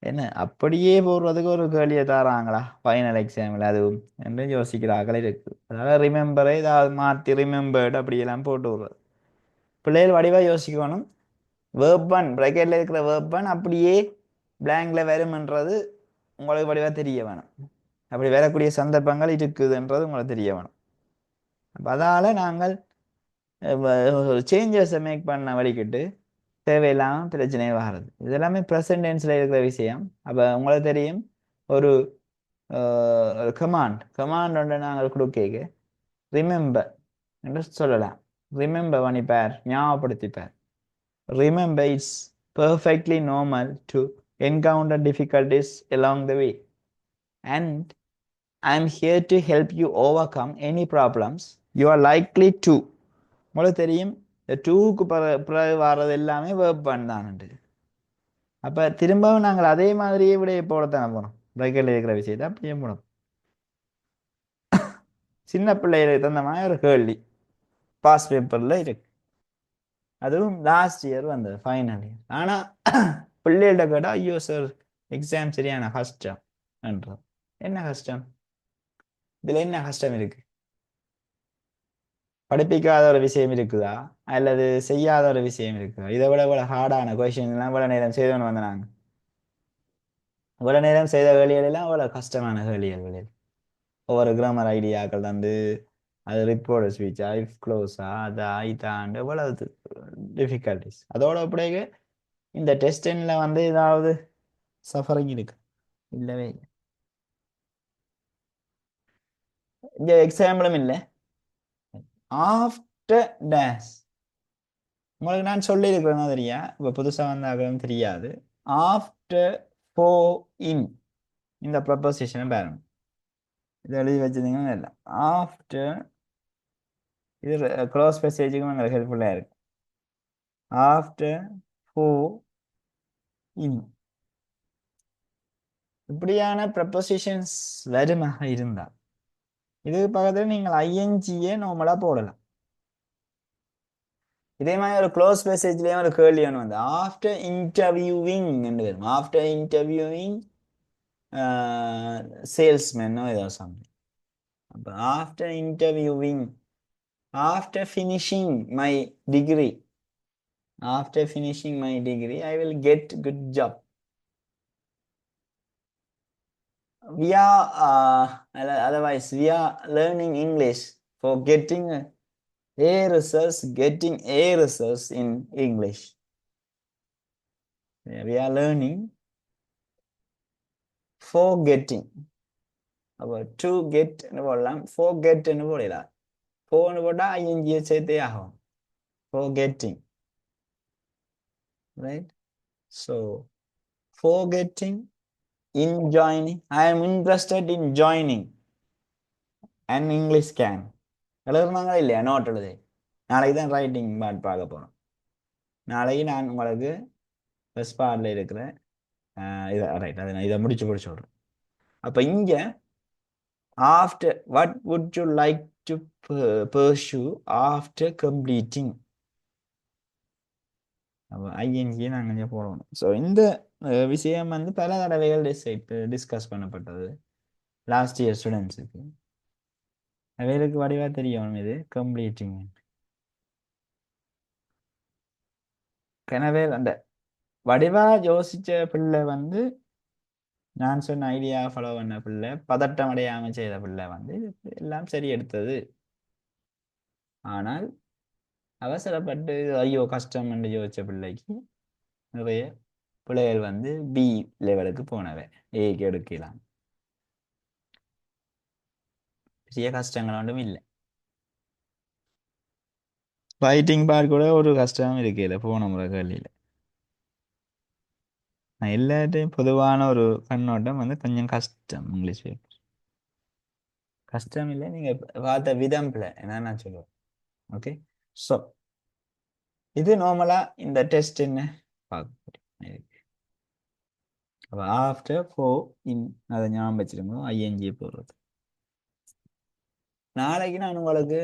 என்ன அப்படியே போடுறதுக்கு ஒரு கேள்வியை தராங்களா ஃபைனல் எக்ஸாமில் அதுவும் என்று யோசிக்கிறார்கள் இருக்குது. அதனால் ரிமெம்பரை ஏதாவது மாற்றி ரிமெம்பர்டு அப்படியெல்லாம் போட்டு விடுறது. பிள்ளைகள் வடிவாக யோசிக்கணும். வேர்ப் ஒன் ப்ராக்கெட்டில் இருக்கிற வேர்ப் ஒன் அப்படியே பிளாங்க்ல வரும்ன்றது உங்களுக்கு வடிவாக தெரிய வேணும். அப்படி வரக்கூடிய சந்தர்ப்பங்கள் இருக்குதுன்றது உங்களுக்கு தெரிய வேணும். அப்போ அதால் நாங்கள் ஒரு சேஞ்சஸை மேக் பண்ண வழிக்கிட்டு தேவையில்லாமல் பிரச்சனையே வர்றது. இது எல்லாமே ப்ரெசன்ட் டென்ஸில் இருக்கிற விஷயம். அப்போ உங்களுக்கு தெரியும் ஒரு கமாண்ட் ஒன்று நாங்கள் கொடுக்க ரிமெம்பர் என்று சொல்லலாம். ரிமெம்பர் பண்ணிப்பார், ஞாபகப்படுத்திப்பார். Remember it's perfectly normal to encounter difficulties along the way, and I'm here to help you overcome any problems you are likely to. உங்களுக்கு தெரியும் இந்த டூக்கு பிறகு வர்றது எல்லாமே வேர்ப் பண்ணான்ட்டு. அப்போ திரும்பவும் நாங்கள் அதே மாதிரியே விட போடத்தானே போனோம். ப்ராக்கெட்டில் இருக்கிற விஷயத்தை அப்படியே போனோம். சின்ன பிள்ளைகளுக்கு தந்த மாதிரி ஒரு கேள்வி பாஸ் பேப்பரில் இருக்கு. அதுவும் லாஸ்ட் இயர் வந்தது, ஃபைனல் இயர். ஆனால் பிள்ளைகள்கிட்ட கேட்டால் ஐயோ சார் எக்ஸாம் சரியான கஷ்டம் என்றோம். என்ன கஷ்டம்? இதில் என்ன கஷ்டம் இருக்கு? படிப்பிக்காத ஒரு விஷயம் இருக்குதா அல்லது செய்யாத ஒரு விஷயம் இருக்குதா? இதை விட இவ்வளோ ஹார்டான கொஷின்லாம் இவ்வளோ நேரம் செய்தோன்னு வந்து நாங்கள் இவ்வளோ நேரம் செய்த வேலைகளெல்லாம் அவ்வளோ கஷ்டமான வேலைகள். ஒவ்வொரு கிராமர் ஐடியாக்கள் வந்து அது ரிப்போர்ட் ஸ்பீச்சா இஃப் க்ளோஸா அதா இதாண்டு இவ்வளவு டிஃபிகல்டிஸ். அதோட அப்படியே இந்த டெஸ்டில் வந்து ஏதாவது சஃபரிங் இருக்கு? இல்லவே இல்லை. இந்த எக்ஸாம்பிளும் இல்லை. ஆஃப்டர் டேஸ் உங்களுக்கு நான் சொல்லியிருக்கிறேன்னா தெரியா, இப்போ புதுசாக வந்தாலும் தெரியாது. ஆஃப்டர் ஃபோ இன் இந்த ப்ரப்போசிஷனை பாருங்க. இதை எழுதி வச்சிருந்தீங்கன்னா இல்லை. ஆஃப்டர் இது க்ளோஸ் மெசேஜுக்கும் எங்களுக்கு ஹெல்ப்ஃபுல்லாக இருக்கு. ஆஃப்டர் ஃபோ இன் இப்படியான ப்ரப்போசிஷன்ஸ் வருமாக இருந்தால் இது பக்கத்தில் நீங்கள் ஐஎன்ஜியே நார்மலாக போடலாம். இதே மாதிரி ஒரு க்ளோஸ் மெசேஜ்லேயும் ஒரு கேள்வி ஒன்று வந்து ஆஃப்டர் இன்டர்வியூவிங் என்று வரும். ஆஃப்டர் இன்டர்வியூவிங் சேல்ஸ்மேனோ ஏதோ சம்திங். அப்போ after interviewing, after finishing my degree, after finishing my degree I will get good job. We are otherwise we are learning English for getting A results, getting A results in English. We are learning for getting. அப்போ to get போடலாம், for get போடலாம். for போட்டால் ஐஎன்ஜியை சேர்த்தே ஆகும். for getting, right? So for getting, in joining, I am interested in joining an English camp. எழுதுனாங்களா இல்லையா நோட் எழுது? நாளைக்கு தான் ரைட்டிங் பார்ட் பார்க்க போகிறோம். நாளைக்கு நான் உங்களுக்கு ஃபர்ஸ்ட் பார்ட்டில் இருக்கிற இதை ரைட் அதை நான் இதை முடிச்சு சொல்கிறேன். அப்போ இங்கே after what would you like to pursue after completing, அப்போ ஐஎன்ஜியை நாங்கள் இங்கே போடணும். ஸோ இந்த விஷயம் வந்து பல தடவைகள் டிஸ்கஸ் பண்ணப்பட்டது லாஸ்ட் இயர் ஸ்டூடெண்ட்ஸுக்கு. அவைகளுக்கு வடிவாக தெரியும் இது கம்ப்ளீட்டிங். எனவே அந்த வடிவாக யோசித்த பிள்ளை வந்து நான் சொன்ன ஐடியா ஃபாலோ பண்ண பிள்ளை, பதட்டம் அடையாமல் செய்த பிள்ளை வந்து எல்லாம் சரி எடுத்தது. ஆனால் அவசரப்பட்டு ஐயோ கஷ்டம் என்று யோசிச்ச பிள்ளைக்கு நிறைய பிள்ளைகள் வந்து பி லெவலுக்கு போனவை, ஏக்கு எடுக்கலாம். பெரிய கஷ்டங்கள் ஒன்றும் இல்லை. ரைட்டிங் பார்ட் கூட ஒரு கஷ்டமும் இருக்கல போன முறை கேள்வியில். நான் எல்லாத்தையும் பொதுவான ஒரு கண்ணோட்டம் வந்து கொஞ்சம் கஷ்டம் இங்கிலீஷ் பேப்பர். கஷ்டம் இல்லை, நீங்கள் பார்த்த விதம் பிள்ளை என்ன நான் சொல்லுவேன். ஓகே, ஸோ இது நார்மலாக இந்த டெஸ்ட் என்ன பார்க்க அப்போ ஆஃப்டர் ஃபோ இன் அதை ஞாபகம் வச்சிருக்கோம் ஐஎன்ஜி போடுறது. நாளைக்கு நான் உங்களுக்கு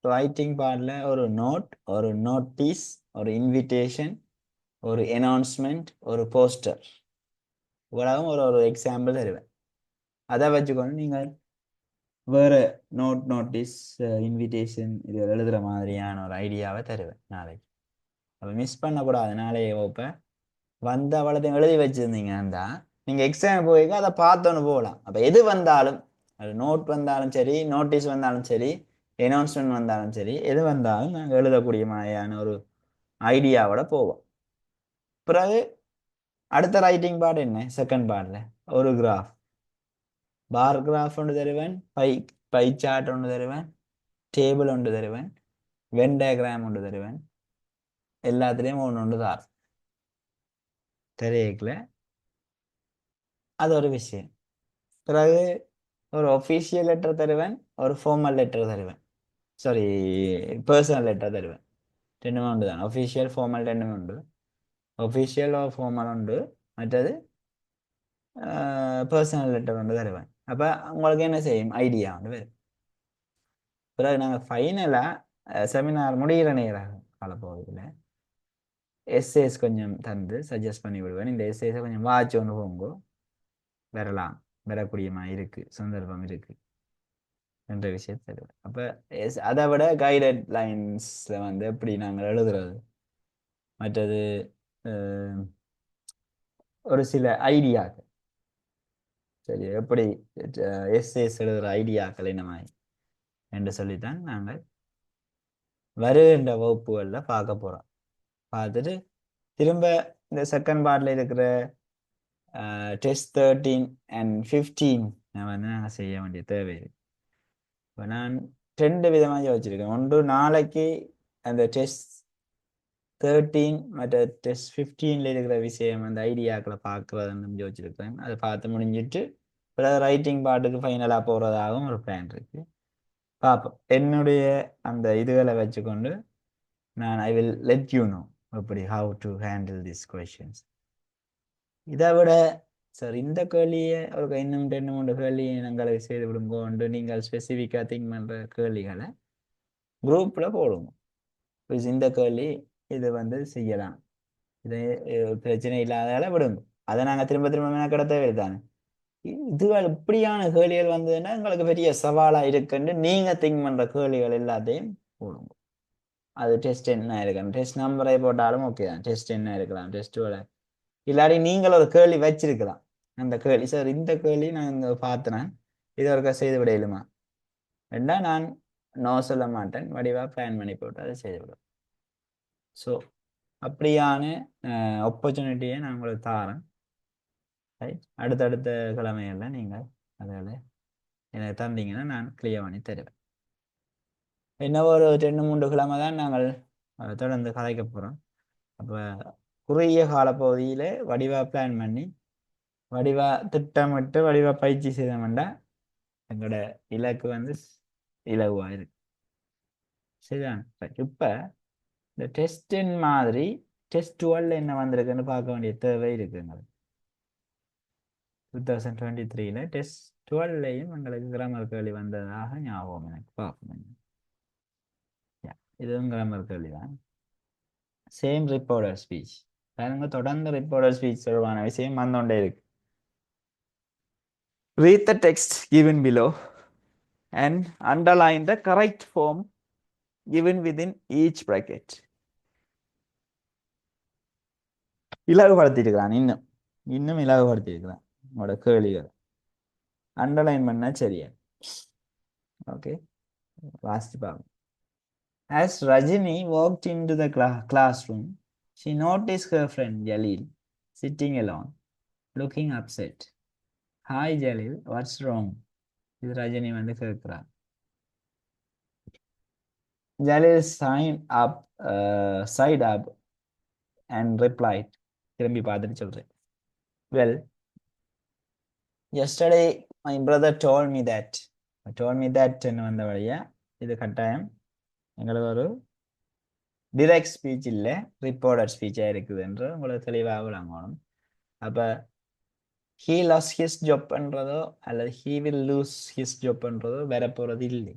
ரைட்டிங் பார்ட்டில் ஒரு நோட், ஒரு நோட்டீஸ், ஒரு இன்விடேஷன், ஒரு அனௌன்ஸ்மெண்ட், ஒரு போஸ்டர், இவ்வளவும் ஒரு ஒரு எக்ஸாம்பிள் தருவேன். அதை வச்சுக்கொண்டு நீங்கள் வேறு நோட்டீஸ், இன்விடேஷன் இது எழுதுகிற மாதிரியான ஒரு ஐடியாவை தருவேன் நாளைக்கு. அப்போ மிஸ் பண்ணக்கூடாது நாளைய வகுப்பை. வந்து அவ்வளோத்தையும் எழுதி வச்சுருந்தீங்கன்னா நீங்கள் எக்ஸாம் போய்க்க அதை பார்த்தோன்னு போகலாம். அப்போ எது வந்தாலும், அது நோட் வந்தாலும் சரி, நோட்டீஸ் வந்தாலும் சரி, அனௌன்ஸ்மெண்ட் வந்தாலும் சரி, எது வந்தாலும் நாங்கள் எழுதக்கூடிய மாதிரியான ஒரு ஐடியாவோட போவோம். பிறகு அடுத்த ரைட்டிங் பார்ட் என்ன? செகண்ட் பார்ட்டில் ஒரு கிராஃப், பார் கிராஃப் ஒன்று தருவேன், பை சார்ட் ஒன்று தருவேன், டேபிள் ஒன்று தருவேன், வென் டயக்ராம் ஒன்று தருவேன். எல்லாத்துலேயும் ஒன்று ஒன்று தான் தெரியல. அது ஒரு விஷயம். பிறகு ஒரு ஒஃபிஷியல் லெட்டர் தருவேன், ஒரு ஃபார்மல் லெட்டர் தருவேன், சாரி பர்சனல் லெட்டர் தருவேன். ரெண்டுமே உண்டு தான். ஒஃபிஷியல் ஃபார்மல் ரெண்டுமே உண்டு. ஒஃபிஷியல் ஃபார்மல் உண்டு, மற்றது பர்சனல் லெட்டர் ஒன்று தருவேன். அப்போ உங்களுக்கு என்ன செய்யும்? ஐடியா வந்து வரும். பிறகு நாங்கள் ஃபைனலாக செமினார் முடிகிற நேரம் காலப்பகுதியில் எஸ்ஏஸ் கொஞ்சம் தந்து சஜஸ்ட் பண்ணி விடுவேன். இந்த எஸ்ஏஸை கொஞ்சம் வாட்ச் ஒன்று போங்க, வரலாம், வரக்கூடியமா இருக்குது, சந்தர்ப்பம் இருக்குது என்ற விஷயத்தை தருவேன். அப்போ அதை விட கைடட் லைன்ஸில் வந்து எப்படி நாங்கள் எழுதுறது, மற்றது ஒரு சில ஐடியாக்கள், சரி எப்படி எஸ்ஏஸ் எழுதுகிற ஐடியாக்கள் என்ன மாதிரி என்று சொல்லித்தான் நாங்கள் வருகின்ற வகுப்புகளில் பார்க்க போகிறோம். பார்த்துட்டு திரும்ப இந்த செகண்ட் பார்ட்டில் இருக்கிற டெஸ்ட் 13 and 15 வந்து நாங்கள் செய்ய வேண்டிய தேவை இருக்கு. இப்போ நான் 2 விதமாக யோசிச்சிருக்கேன். ஒன்று நாளைக்கு அந்த டெஸ்ட் 13 மற்ற டெஸ்ட் 15ல இருக்கிற விஷயம் அந்த ஐடியாக்களை பார்க்குறதுன்னு யோசிச்சிருக்கேன். அதை பார்த்து முடிஞ்சிட்டு பிறகு ரைட்டிங் பார்ட்டுக்கு ஃபைனலாக போகிறதாகவும் ஒரு பிளான் இருக்குது. பார்ப்போம். என்னுடைய அந்த இதுகளை வச்சுக்கொண்டு நான் I will let you know எப்படி how to handle this questions. இதை விட சார் இந்த கேள்வியை ஒரு இன்னும் 2-3 கேள்வியை எங்களுக்கு செய்து விடுங்கோண்டு நீங்கள் ஸ்பெசிஃபிக்காக திங்க் பண்ணுற கேள்விகளை குரூப்பில் போடுங்க. இந்த கேள்வி இது வந்து செய்யலாம், இது பிரச்சனை இல்லாதால விடுங்க. அதை நாங்கள் திரும்ப திரும்ப கிடத்தவே தானே. இதுகள் இப்படியான கேள்விகள் வந்ததுன்னா எங்களுக்கு பெரிய சவாலாக இருக்குன்னு நீங்கள் திங்க் பண்ணுற கேள்விகள் எல்லாத்தையும் போடுங்க. அது டெஸ்ட் என்ன இருக்கலாம், டெஸ்ட் நம்பரை போட்டாலும் ஓகே தான். டெஸ்ட் என்ன இருக்கலாம், டெஸ்ட்டோட இல்லாட்டி நீங்கள் ஒரு கேள்வி வச்சிருக்கலாம். அந்த கேள்வி சார் இந்த கேள்வி நான் இங்கே பார்த்தேன், இது ஒருக்கா செய்து விடையிலுமா வேண்டா, நான் நோ சொல்ல மாட்டேன், வடிவாக பிளான் பண்ணி போட்டு அதை செய்து விடுவேன். ஸோ அப்படியான ஆப்பர்ச்சுனிட்டியை நான் உங்களுக்கு தாரேன். ரைட், அடுத்தடுத்த கிழமைகளில் நீங்கள் அதில் எனக்கு தந்தீங்கன்னா நான் கிளியர் பண்ணி தருவேன். என்ன ஒரு 2-3 கிழமை தான் நாங்கள் தொடர்ந்து கதைக்க போகிறோம். அப்போ குறுகிய காலப்பகுதியில் வடிவாக பிளான் பண்ணி வடிவாக திட்டமிட்டு வடிவாக பயிற்சி செய்தோம்னா எங்களோட இலக்கு வந்து இலகுவாக இருக்கு. சரிதான். இப்போ இந்த டெஸ்டின் மாதிரி டெஸ்ட் 12 என்ன வந்திருக்குன்னு பார்க்க வேண்டிய தேவை இருக்கு எங்களுக்கு. 2023 டெஸ்ட் 12லையும் எங்களுக்கு கிராமர் கேள்வி வந்ததாக ஞாபகம் எனக்கு. பார்ப்போம், இதுவும் கிராமர் கேள்வி தான். சேம் ரிப்போர்ட்டர் ஸ்பீச் பாருங்க, தொடர்ந்து ரிப்போர்ட்டர் ஸ்பீச் தொடர்பான விஷயம் வந்தோண்டே இருக்கு. Read the text given below and underline the correct form given within each bracket. இலகுபடுத்திருக்கிறான், இன்னும் இலகுபடுத்திருக்கிறான் உங்களோட கேள்விகள். அண்டர்லைன் பண்ணா சரியா. ஓகே, வாசித்து பார்ப்போம். As Rajini walked into the classroom, she noticed her friend Jalil sitting alone, looking upset. Hi Jalil, what's wrong? இது ரஜினி வந்து கேட்கிறார். Jalil side up and replied, திரும்பி பார்த்துட்டு சொல்றேன், well, yesterday my brother told me that என்ன வந்த வழியா இது கட்டாயம் எங்களுக்கு ஒரு டிரெக்ட் ஸ்பீச் இல்லை, ரிப்போர்ட்டட் ஸ்பீச்சாக இருக்குது என்று உங்களுக்கு தெளிவாக விளங்கணும். அப்போ he lost his ஜாப்ன்றதோ அல்லது he will lose his ஜாப்ன்றதோ வரப்போகிறது இல்லை.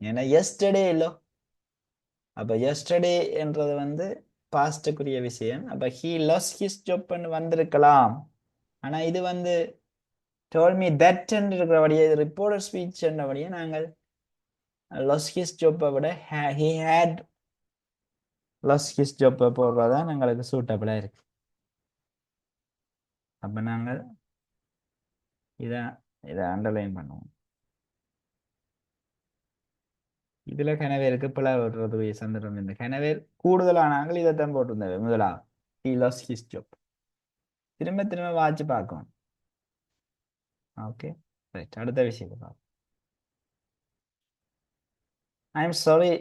ஏன்னா yesterday இல்லை. அப்போ yesterday என்றது வந்து பாஸ்ட்டுக்குரிய விஷயம். அப்போ he lost his ஜாப்னு வந்திருக்கலாம். ஆனால் இது வந்து told me that என்று இருக்கிறபடியே ரிப்போர்ட்டட் ஸ்பீச் என்றபடியே நாங்கள் lost his job விட he had லாஸ்ட் ஹிஸ் ஜாப்பை போடுறதான் எங்களுக்கு சூட்டபிளாக இருக்கு. அப்போ நாங்கள் இதை இதை அண்டர்லைன் பண்ணுவோம். இதுல கனவேருக்கு பிழை விடுறது சந்தர்ப்பம் இந்த கனவேர் கூடுதலானாங்கள் இதைத்தான் போட்டிருந்தது முதலாவது he lost his job. திரும்ப திரும்ப வாட்சி பார்க்கணும். ஓகே ரைட், அடுத்த விஷயத்தை பார்ப்போம். I am sorry,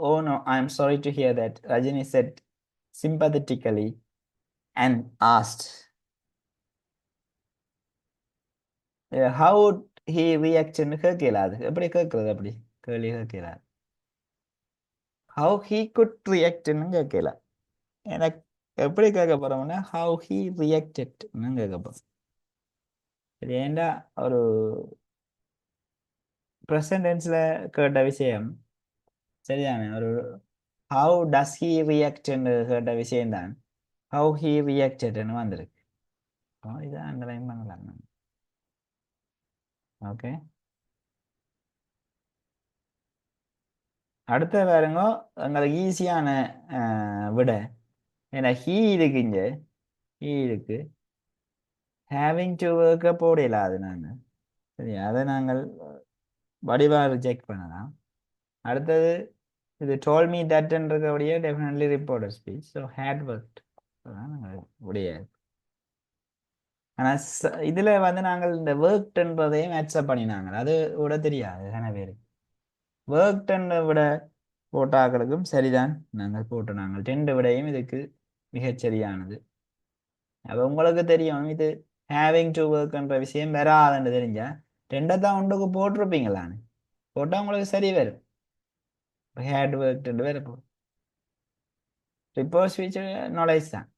oh no, I am sorry to hear that, Rajini said sympathetically and asked, how would he react ன்னு கேட்கலாது. எப்படி கேட்கறது? அப்படி கேள்வி கேட்கலாது. how he could react ன்னு கேட்கல. எனக்கு எப்படி கேட்க போறோம்னா how he reacted ன்னு கேட்க போறோம். இது ஏண்டா ஒரு ப்ரெசன்ட் டென்ஸ்ல கேட்ட விஷயம் சரிதானே. ஒரு how does he react ன்னு கேட்ட விஷயம் தான் how he reacted ன்னு வந்திருக்கு. இதை அண்டர்லைன் பண்ணலாம். ஓகே, அடுத்த பாருங்க எங்களுக்கு ஈஸியான விட. ஏன்னா ஹீ இருக்கு, இங்க ஹீ இருக்கு, ஹேவிங் டு ஒர்க்க போடல. அது நாங்கள் சரி, அதை நாங்கள் வடிவாக ரிஜெக்ட் பண்ணலாம். அடுத்தது இது டோல் மீ தட்ன்றபடியே definitely reported speech. So had work உடைய. ஆனால் இதில் வந்து நாங்கள் இந்த ஒர்க்ன்றதையும் மேட்சப் பண்ணினாங்க. அது விட தெரியாது கன பேருக்கு. ஒர்க்டன்னை விட போட்டாக்களுக்கும் சரிதான் நாங்கள் போட்டு நாங்கள் 2 விடையும் இதுக்கு மிகச்சரியானது. அப்போ உங்களுக்கு தெரியும் இது ஹேவிங் டு ஒர்க்ன்ற விஷயம் வராதுன்னு தெரிஞ்சா 2 தான் ஒன்றுக்கு போட்டிருப்பீங்களான்னு போட்டால் உங்களுக்கு சரி வரும். ஹேட் ஒர்க் வேற போ ரிப்போர்ட் ஸ்பீச் நாலேஜ் தான்.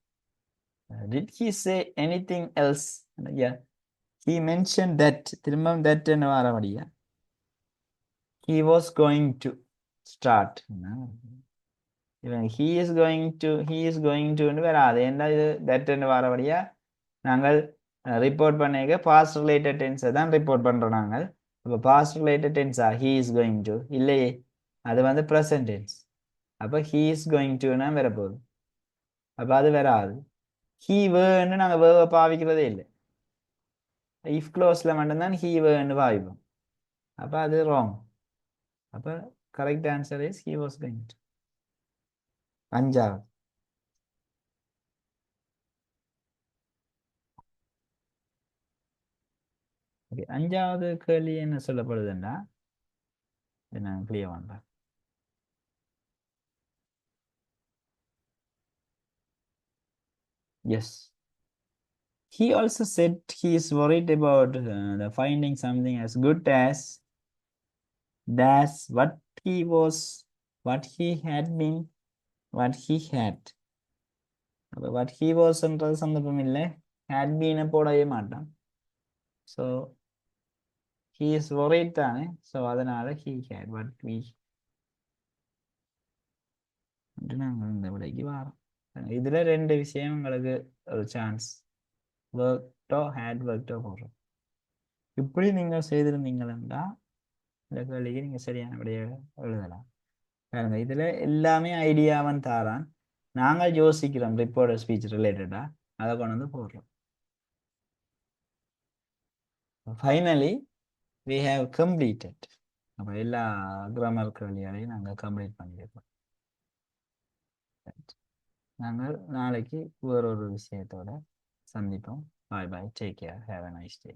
Did he say anything else? Yeah, he mentioned that. திரும்பவும் that ன்னு வர முடியா. He was going to start. இவன் he is going to வராது. ஏன்னா இது that ன்னு வரபடியா நாங்கள் ரிப்போர்ட் பண்ணிக்க பாஸ்ட் ரிலேட்டட் டென்ஸை தான் ரிப்போர்ட் பண்ணுறோம் நாங்கள். அப்போ பாஸ்ட் ரிலேட்டட் டென்ஸா he is going to இல்லையே, அது வந்து ப்ரெசன்ட் டென்ஸ். அப்போ he is going to வரப்போகுது. அப்போ அது வராது. he were நாங்கள் வேர்வை பாவிக்கிறதே இல்லை. இஃப் க்ளோஸில் மட்டும்தான் he were பாவிப்போம். அப்போ அது ராங். அப்போ correct answer is he was going to. 5வது ஓகே, 5வது கேள்வி என்ன சொல்லப்படுதுன்னா நான் கிளியர் பண்ணுறேன். Yes. He also said he is worried about the finding something as good as what he was, what he had been, what he had. what he was என்றது சந்தர்ப்பம் இல்லை, had been போடவே மாட்டான். ஸோ he is worried தானே. ஸோ அதனால he had what we நாங்கள் இந்த விடைக்கு வரோம். இதுல 2 விஷயம் உங்களுக்கு ஒரு சான்ஸ் ஒர்க்டோ ஹேட் ஒர்க்டோ போடுறோம். இப்படி நீங்கள் செய்திருந்தீங்களா இந்த கேள்விக்கு நீங்கள் சரியான விடையை எழுதலாம். பாருங்க, இதில் எல்லாமே ஐடியாவன் தாரான். நாங்கள் யோசிக்கிறோம் ரிப்போர்ட்டர் ஸ்பீச் ரிலேட்டடாக, அதை கொண்டு வந்து போடுறோம். Finally we have completed. அப்போ எல்லா கிராமர் கேள்விகளையும் நாங்கள் கம்ப்ளீட் பண்ணியிருக்கோம். நாங்கள் நாளைக்கு வேறொரு விஷயத்தோட சந்திப்போம். Bye bye, take care, have a nice day.